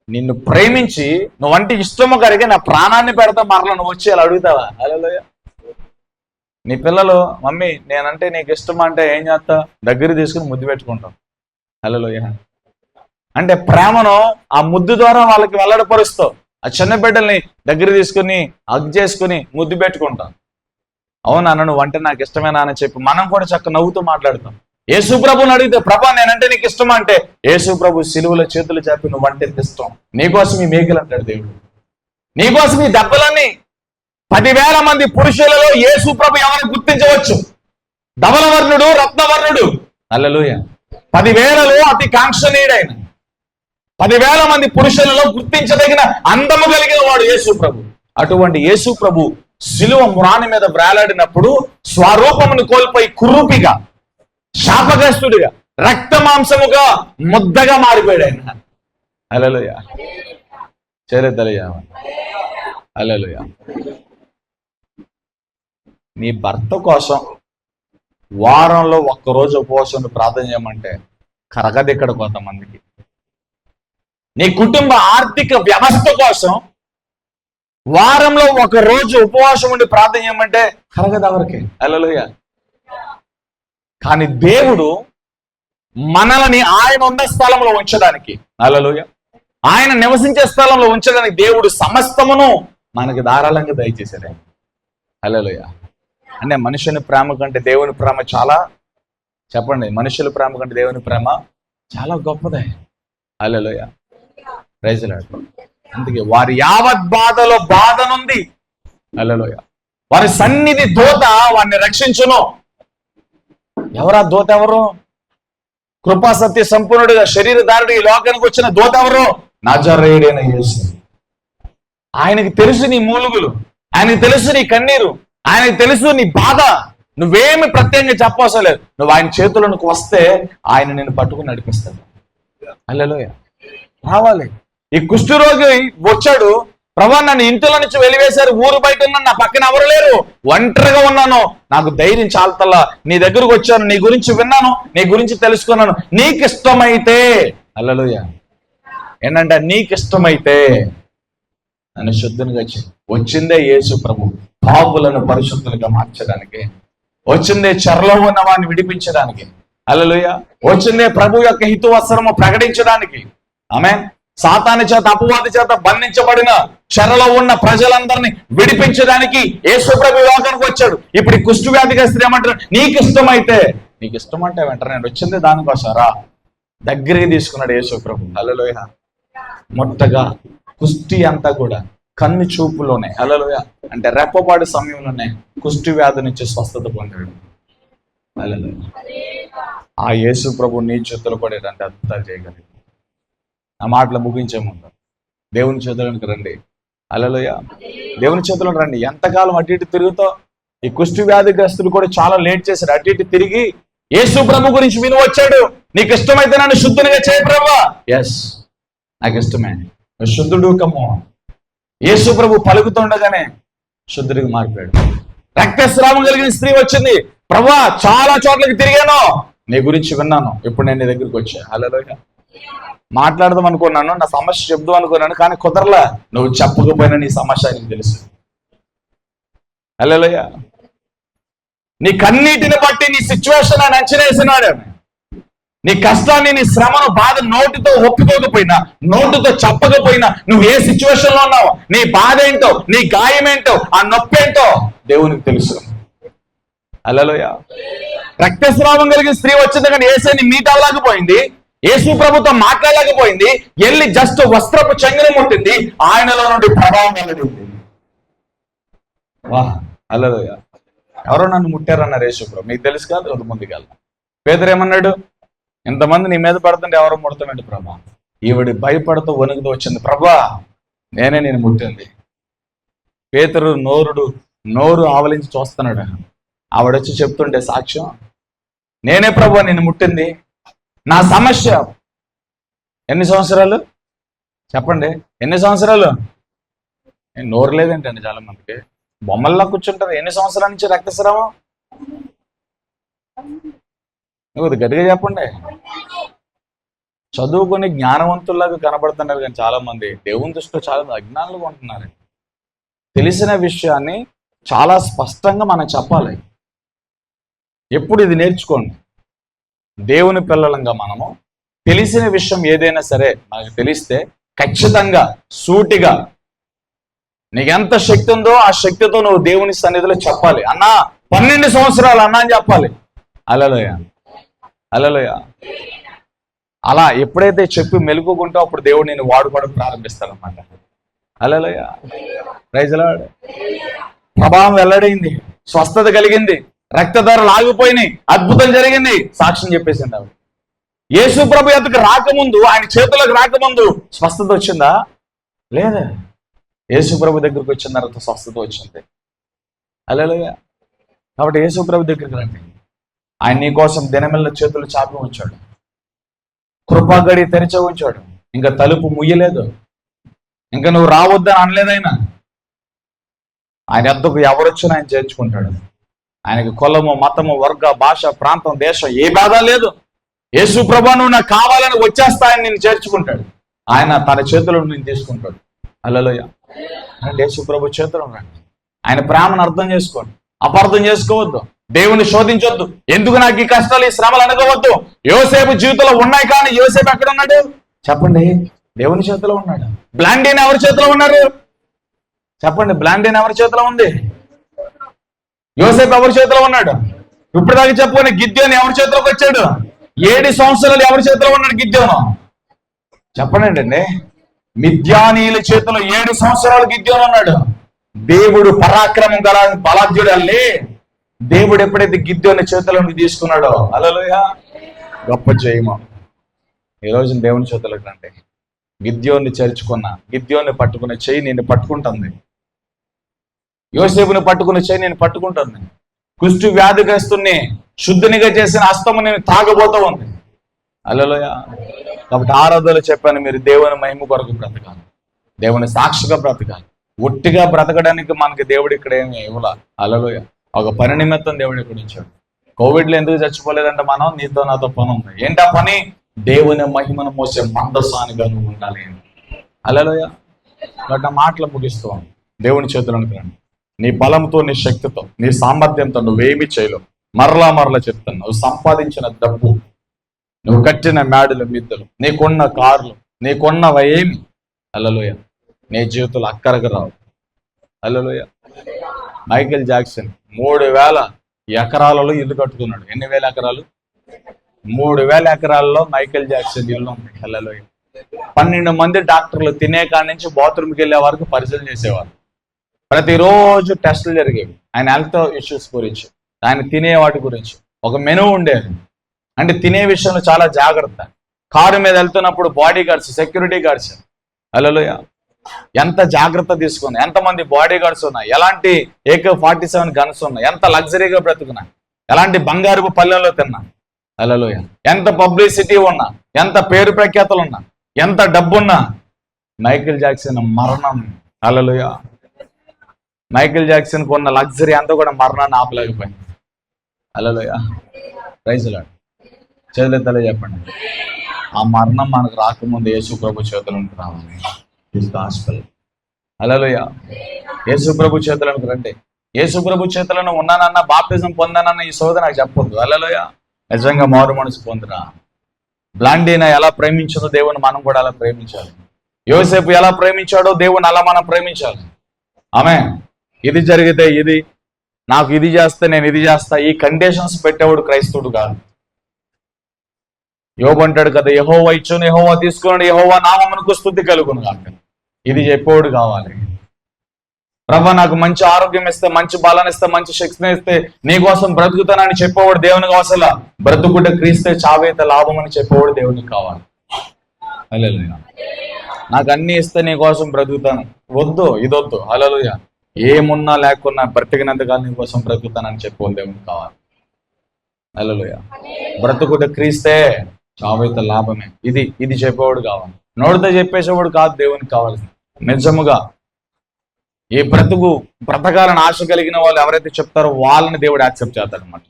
నిన్ను ప్రేమించి నువ్వంటే ఇష్టము కరిగి నా ప్రాణాన్ని పెడతా, మరలా నువ్వు వచ్చి అలా అడుగుతావా? హల్లెలూయా. నీ పిల్లలు మమ్మీ నేనంటే నీకు ఇష్టం అంటే ఏం చేస్తా? దగ్గర తీసుకుని ముద్దు పెట్టుకుంటాం. హల్లెలూయా. అంటే ప్రేమను ఆ ముద్దు ద్వారా వాళ్ళకి వెల్లడిపరుస్తావు. ఆ చిన్న బిడ్డల్ని దగ్గర తీసుకుని హగ్ చేసుకుని ముద్దు పెట్టుకుంటాం. అవునా, నువ్వు అంటే నాకు ఇష్టమేనా అని చెప్పి మనం కూడా చక్కగా నవ్వుతూ మాట్లాడతాం. యేసు ప్రభుని అడిగితే ప్రభా నేనంటే నీకు ఇష్టమా అంటే యేసు ప్రభు సిలువలో చేతులు చెప్పి నువ్వంటే ఇష్టం, నీకోసం ఈ మేకలు అంటాడు దేవుడు, నీకోసం ఈ దెబ్బలన్నీ. 10,000 మంది పురుషులలో యేసు ప్రభు ఎవరిని గుర్తించవచ్చు? ధవలవర్ణుడు, రత్నవర్ణుడు. హల్లెలూయా. 10,000లో అతి కాంక్షణీయుడైన 10,000 మంది పురుషులలో గుర్తించదగిన అందము కలిగిన వాడు యేసు ప్రభు. అటువంటి యేసు ప్రభు సిలువ మ్రాని మీద వేలాడినప్పుడు స్వరూపమును కోల్పోయి కురూపిగా, శాపగ్రస్తుడిగా, రక్తమాంసముగా, ముద్దగా మారిపోయాడు ఆయన. హల్లెలూయా. చేరేతలయ్యా. హల్లెలూయా. నీ భర్త కోసం వారంలో ఒక్కరోజు ఉపవాసం ప్రార్థన చేయమంటే కరగదు ఇక్కడ కొంతమందికి. నీ కుటుంబ ఆర్థిక వ్యవస్థ కోసం వారంలో ఒక రోజు ఉపవాసం ఉండి ప్రార్థన చేయమంటే కరగదు ఎవరికి. హల్లెలూయా. కానీ దేవుడు మనల్ని ఆయన ఉన్న స్థలంలో ఉంచడానికి, హల్లెలూయా, ఆయన నివసించే స్థలంలో ఉంచడానికి దేవుడు సమస్తమును మనకి ధారాళంగా దయచేశాడు. హల్లెలూయా. అంటే మనుషుని ప్రేమ కంటే దేవుని ప్రేమ చాలా, చెప్పండి, మనుషుల ప్రేమ కంటే దేవుని ప్రేమ చాలా గొప్పదే. హల్లెలూయా. Praise the Lord. అందుకే వారి యావత్ బాధలో బాధనుంది. హల్లెలూయా. వారి సన్నిధి దూత వారిని రక్షించును. ఎవరా దూత? ఎవరు? కృపా సత్య సంపూర్ణుడిగా శరీరధారుడు ఈ లోకానికి వచ్చిన దూత ఎవరు? నజరేయుడైన యేసు. ఆయనకి తెలుసు నీ మూలుగులు, ఆయనకి తెలుసు నీ కన్నీరు, ఆయనకి తెలుసు నీ బాధ. నువ్వేమి ప్రత్యేకంగా చెప్పవసరం లేదు. నువ్వు ఆయన చేతులకు వస్తే ఆయన నిన్ను పట్టుకుని నడిపిస్తాడు. హల్లెలూయా. రావాలి. ఈ కుష్ఠరోగి వచ్చాడు, ప్రభా నన్ను ఇంటిలో నుంచి వెలివేశారు, ఊరు బయట ఉన్నాను, నా పక్కన ఎవరు లేరు, ఒంటరిగా ఉన్నాను, నాకు ధైర్యం చాలతల్లా, నీ దగ్గరకు వచ్చాను, నీ గురించి విన్నాను, నీ గురించి తెలుసుకున్నాను, నీకు ఇష్టమైతే, హల్లెలూయా, ఏంటంటే నీకు ఇష్టమైతే నన్ను శుద్ధునిగా వచ్చిందే యేసు ప్రభు పాపులను పరిశుద్ధులుగా మార్చడానికి, వచ్చిందే చెరలో ఉన్న వాడిని విడిపించడానికి, హల్లెలూయా, వచ్చిందే ప్రభు యొక్క హితవస్త్రము ప్రకటించడానికి. ఆమేన్. సాతాను చేత, అపవాది చేత బంధించబడిన చెరలో ఉన్న ప్రజలందరినీ విడిపించడానికి యేసు ప్రభు లోకానికి వచ్చాడు. ఇప్పుడు ఈ కుష్టు వ్యాధిగ్రస్తుడు ఏమంటారు? నీకు ఇష్టమైతే, నీకు ఇష్టమంటే వెంటనే నేను వచ్చింది దానికోసం రా, దగ్గరికి తీసుకున్నాడు యేసు ప్రభు. హల్లెలూయా. మొట్టగా కుష్టి అంతా కూడా కన్ను చూపులోనే, హల్లెలూయా, అంటే రెప్పపాటు సమయంలోనే కుష్టి వ్యాధి నుంచి స్వస్థత పొందాడు. హల్లెలూయా. ఆ యేసు ప్రభు నీ చేతులు కూడా ఏంటంటే అద్భుతాలు చేయగలిగాడు. ఆ మాటలు ముగించే ముందు దేవుని చేతులకు రండి. హల్లెలూయా. దేవుని చేతుల్లో రండి. ఎంతకాలం అటు ఇటు తిరుగుతావు? ఈ కుష్టి వ్యాధిగ్రస్తులు కూడా చాలా లేట్ చేశారు. అటు ఇటు తిరిగి యేసు ప్రభు గురించి విని వచ్చాడు. నీకు ఇష్టమైతే నన్ను శుద్ధునిగా చేయ ప్రభువా. ఎస్, నాకు ఇష్టమే, శుద్ధుడు కమ్ము. యేసు ప్రభు పలుకుతుండగానే శుద్ధుడికి మారిపోయాడు. రక్తస్రావం కలిగిన స్త్రీ వచ్చింది. ప్రభువా చాలా చోట్లకి తిరిగాను, నీ గురించి విన్నాను, ఇప్పుడు నేను నీ దగ్గరికి వచ్చా. హల్లెలూయా. మాట్లాడదాం అనుకున్నాను, నా సమస్య చెప్దాం అనుకున్నాను, కానీ కుదరలా. నువ్వు చెప్పకపోయినా నీ సమస్య నీకు తెలుసు. హల్లెలూయా. నీ కన్నీటిని బట్టి నీ సిచ్యువేషన్ ఆయన అంచనా వేసినాడు. నీ కష్టాన్ని, నీ శ్రమను, బాధ నోటితో ఒప్పుకోకపోయినా, నోటితో చెప్పకపోయినా, నువ్వు ఏ సిచ్యువేషన్ లో ఉన్నావు, నీ బాధ ఏంటో, నీ గాయం ఏంటో, ఆ నొప్పి ఏంటో దేవునికి తెలుసు. హల్లెలూయా. రక్తస్రావం కలిగిన స్త్రీ వచ్చింది కానీ యేసుని మీట్ అవ్వలేకపోయింది, యేసు ప్రభుతో మాట్లాడలేకపోయింది. వెళ్ళి జస్ట్ వస్త్రపు చెంగును ముట్టింది, ఆయనలో నుండి ప్రభావం వెల్లడింది. వాహ్, హల్లెలూయా. ఎవరో నన్ను ముట్టారన్నారు యేసు ప్రభు, మీకు తెలుసు కాదు. ఒక ముందుకెళ్దాం. పేతురు ఏమన్నాడు? ఇంతమంది నీ మీద పడుతుంటే ఎవరో ముడతామండి ప్రభా. ఈవిడి భయపడుతూ వణుకుతూ వచ్చింది, ప్రభా నేనే నేను ముట్టింది. పేతురు నోరు ఆవలించి చూస్తున్నాడు. ఆవిడొచ్చి చెప్తుంటే సాక్ష్యం, నేనే ప్రభా నేను ముట్టింది. నా సమస్య ఎన్ని సంవత్సరాలు చెప్పండి, ఎన్ని సంవత్సరాలు? నోరు లేదేంటండి చాలా మందికి, బొమ్మల్లా కూర్చుంటారు. ఎన్ని సంవత్సరాల నుంచి రక్తస్రావం? గట్టిగా చెప్పండి. చదువుకొని జ్ఞానవంతుల్లాగా కనబడుతున్నారు కానీ చాలా మంది దేవుని దృష్టిలో చాలా అజ్ఞానులుగా ఉంటున్నారు. తెలిసిన విషయాన్ని చాలా స్పష్టంగా మనం చెప్పాలి. ఎప్పుడు ఇది నేర్చుకోండి. దేవుని పిల్లలంగా మనము తెలిసిన విషయం ఏదైనా సరే మనకు తెలిస్తే ఖచ్చితంగా సూటిగా నీకెంత శక్తి ఉందో ఆ శక్తితో నువ్వు దేవుని సన్నిధిలో చెప్పాలి. అన్నా 12 సంవత్సరాలు అన్నా అని చెప్పాలి. హల్లెలూయా, హల్లెలూయా. అలా ఎప్పుడైతే చెప్పి మెలుగుకుంటో అప్పుడు దేవుడు నేను వాడుకోవడం ప్రారంభిస్తాడన్నమాట. హల్లెలూయా, ప్రైజ్ ది లార్డ్. ప్రభావం వెల్లడైంది, స్వస్థత కలిగింది, రక్తధారలు ఆగిపోయినాయి, అద్భుతం జరిగింది, సాక్ష్యం చెప్పేసింది ఆవిడ. యేసు ప్రభు ఎద్దకు రాకముందు, ఆయన చేతులకు రాకముందు స్వస్థత వచ్చిందా? లేదా. యేసు ప్రభు దగ్గరికి వచ్చిన తర్వాత స్వస్థత వచ్చింది. హల్లెలూయా. కాబట్టి యేసు ప్రభు దగ్గరికి రండి. ఆయన నీ కోసం దినమెల్ల చేతులు చాపి ఉంచాడు, కృపాగడి తెరిచి ఉంచాడు. ఇంకా తలుపు ముయ్యలేదు, ఇంకా నువ్వు రావద్దని అనలేదైనా. ఆయన ఎద్దకు ఎవరొచ్చినా ఆయన చేర్చుకుంటాడు. ఆయనకి కులము, మతము, వర్గ, భాష, ప్రాంతం, దేశం ఏ బాధ లేదు. యేసు ప్రభు నువ్వు నాకు కావాలని వచ్చేస్తా, ఆయన నిన్ను చేర్చుకుంటాడు. ఆయన తన చేతుల్లో నేను తీసుకుంటాడు. హల్లెలూయా. అంటే యేసు ప్రభు చేతులు రండి. ఆయన ప్రేమను అర్థం చేసుకోండి, అపార్థం చేసుకోవద్దు, దేవుని శోధించొద్దు. ఎందుకు నాకు ఈ కష్టాలు, ఈ శ్రమలు అనుకోవద్దు. యోసేపు జీవితంలో ఉన్నాయి కానీ యోసేపు ఎక్కడ ఉన్నాడు చెప్పండి? దేవుని చేతిలో ఉన్నాడు. బ్లాండీన్ ఎవరి చేతిలో ఉన్నారు చెప్పండి? బ్లాండీన్ ఎవరి చేతిలో ఉంది? యోసేపు ఎవరి చేతిలో ఉన్నాడు? ఇప్పుడు దాకా చెప్పుకొని గిద్యోను ఎవరి చేతిలోకి వచ్చాడు? 7 సంవత్సరాలు ఎవరి చేతిలో ఉన్నాడు గిద్యోను? చెప్పండి అండి. మిద్యానీయుల చేతిలో 7 సంవత్సరాలు గిద్యోను ఉన్నాడు. దేవుడు పరాక్రమం గల బలాఢ్యుడు అల్లి దేవుడు ఎప్పుడైతే గిద్యోని చేతులను తీసుకున్నాడో, హల్లెలూయా, గొప్ప జయము. ఈరోజు దేవుని చేతులకు రండి. గిద్యోన్ని చేర్చుకున్నా, గిద్యోన్ని పట్టుకునే చెయ్యి నేను పట్టుకుంటుంది. యోసేపుని పట్టుకునే చెయ్యి నేను పట్టుకుంటుంది. కుష్టు వ్యాధిగ్రస్తుని శుద్ధినిగా చేసిన హస్తము నేను తాగబోతూ ఉంది. హల్లెలూయా. కాబట్టి ఆరాధనలో చెప్పాను, మీరు దేవుని మహిమ కొరకు బ్రతకాలి, దేవుని సాక్షిగా బ్రతకాలి. ఒట్టిగా బ్రతకడానికి మనకి దేవుడు ఇక్కడ ఏమి ఇవ్వాల. హల్లెలూయా. ఒక పని నిమిత్తం దేవుడు ఇక్కడ ఇచ్చాడు. కోవిడ్లో ఎందుకు చచ్చిపోలేదంటే మనం నీతో నాతో పని ఉంది. ఏంటా పని? దేవుని మహిమను మోసే మందసానిగా నువ్వు ఉండాలి. హల్లెలూయా. కాబట్టి మాటలు ముగిస్తూ దేవుని చేతులను రండి. నీ బలంతో, నీ శక్తితో, నీ సామర్థ్యంతో నువ్వేమి చేయలేవు. మరలా చెప్తాను, నువ్వు సంపాదించిన డబ్బు, నువ్వు కట్టిన మేడలు, మిద్దలు, నీకున్న కార్లు, నీకున్నవి ఏమి హల్లెలూయా నీ జీవితంలో అక్కరకు రావు. హల్లెలూయా. మైకేల్ జాక్సన్ 3000 ఎకరాలలో ఇల్లు కట్టుకున్నాడు. ఎన్ని వేల ఎకరాలు? 3000 ఎకరాల్లో మైకేల్ జాక్సన్ ఇల్లు ఉంది. హల్లెలూయా. 12 మంది డాక్టర్లు తినే కాడి నుంచి బాత్రూమ్కి వెళ్ళే వరకు పరిశీలన చేసేవారు. ప్రతిరోజు టెస్టులు జరిగేవి ఆయన హెల్త్ ఇష్యూస్ గురించి, ఆయన తినే వాటి గురించి. ఒక మెనూ ఉండేది. అంటే తినే విషయంలో చాలా జాగ్రత్త. కారు మీద వెళ్తున్నప్పుడు బాడీ గార్డ్స్, సెక్యూరిటీ గార్డ్స్, హల్లెలూయా, ఎంత జాగ్రత్త తీసుకున్నా, ఎంతమంది బాడీ గార్డ్స్ ఉన్నాయి, ఎలాంటి AK-47 గన్స్ ఉన్నాయి, ఎంత లగ్జరీగా బ్రతుకున్నా, ఎలాంటి బంగారు పల్లెల్లో తిన్నా, హల్లెలూయా, ఎంత పబ్లిసిటీ ఉన్నా, ఎంత పేరు ప్రఖ్యాతలు ఉన్నా, ఎంత డబ్బున్నా, మైకేల్ జాక్సన్ మరణం, హల్లెలూయా, మైకేల్ జాక్సన్ కొన్న లగ్జరీ అంతా కూడా మరణాన్ని ఆపలేకపోయింది. హల్లెలూయా. Praise the Lord. చేతులెత్తి చెప్పండి, ఆ మరణం మనకు రాకముందు యేసు ప్రభు చేతులకు రావాలి. గాస్పెల్. హల్లెలూయా. యేసు ప్రభు చేతులకు రండి. యేసు ప్రభు చేతులను ఉన్నానన్నా, బాప్తిజం పొందానన్న ఈ సోద నాకు చెప్పొద్దు. హల్లెలూయా. నిజంగా మారు మనసు పొందిరా, బ్లాండీనా ఎలా ప్రేమించిందో దేవుని మనం కూడా అలా ప్రేమించాలి. యోసేపు ఎలా ప్రేమించాడో దేవుని అలా మనం ప్రేమించాలి. ఆమె ఇది జరిగితే ఇది, నాకు ఇది చేస్తే నేను ఇది చేస్తా, ఈ కండిషన్స్ పెట్టేవాడు క్రైస్తవుడు కాదు. యోబు అంటాడు కదా, యెహోవా ఇచ్చును యెహోవా తీసుకున్నాడు, యెహోవా నామమునకు స్తుతి కలుగును గాక. ఇది చెప్పేవాడు కావాలి. ప్రభా నాకు మంచి ఆరోగ్యం ఇస్తే, మంచి బలాన్ని ఇస్తే, మంచి శక్తిని ఇస్తే నీకోసం బ్రతుకుతానని చెప్పేవాడు దేవునికి అవసరం. బ్రతుకుట క్రీస్తే చావైతే లాభం అని చెప్పేవాడు దేవునికి కావాలి. హల్లెలూయా. నాకు అన్ని ఇస్తే నీకోసం బ్రతుకుతాను, వద్దు ఇదొద్దు. హల్లెలూయా. ఏమున్నా లేకున్నా బ్రతికినంతగా నీకోసం బ్రతుకుతానని చెప్పేవాడు దేవునికి కావాలి. హల్లెలూయా. బ్రతుకుట క్రీస్తే చావైతే లాభమే, ఇది చెప్పేవాడు కావాలి. నోటితో చెప్పేసేవాడు కాదు దేవునికి కావాల్సింది. నిజముగా ఈ బ్రతకాలని ఆశ కలిగిన వాళ్ళు ఎవరైతే చెప్తారో వాళ్ళని దేవుడు యాక్సెప్ట్ చేస్తాడు అనమాట.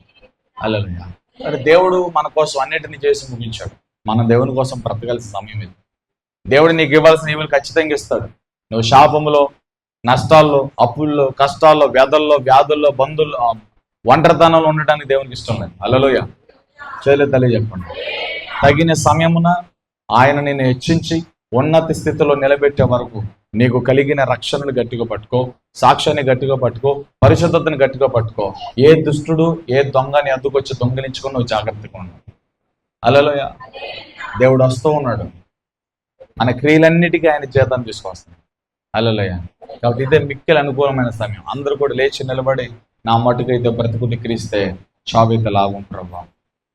హల్లెలూయా. అంటే దేవుడు మన కోసం అన్నిటిని చేసి ముగించాడు. మన దేవుని కోసం బ్రతకాల్సిన సమయం ఇది. దేవుడు నీకు ఇవ్వాల్సిన ఈవులు ఖచ్చితంగా ఇస్తాడు. నువ్వు శాపములో, నష్టాల్లో, అప్పుల్లో, కష్టాల్లో, వ్యధల్లో, వ్యాధుల్లో, బంధుల్లో, ఒంటరితనంలో ఉండటానికి దేవునికి ఇష్టం లేదు. హల్లెలూయా. తల్లి చెప్పండి. తగిన సమయమున ఆయన నిన్ను హెచ్చించి ఉన్నత స్థితిలో నిలబెట్టే వరకు నీకు కలిగిన రక్షణను గట్టిగా పట్టుకో, సాక్ష్యాన్ని గట్టిగా పట్టుకో, పరిశుద్ధతను గట్టిగా పట్టుకో. ఏ దుష్టుడు, ఏ దొంగని అద్దుకొచ్చి దొంగలించుకుని నువ్వు జాగ్రత్తగా ఉన్నావు. హల్లెలూయా. దేవుడు వస్తూ ఉన్నాడు. మన క్రియలన్నిటికీ ఆయన జీతాన్ని తీసుకొస్తాడు. హల్లెలూయా. కాబట్టి ఇదే మిక్కిలి అనుకూలమైన సమయం. అందరూ కూడా లేచి నిలబడి, నా మటుకైతే బ్రతుకుని క్రీస్తే చావైతే లాభం ప్రభావం.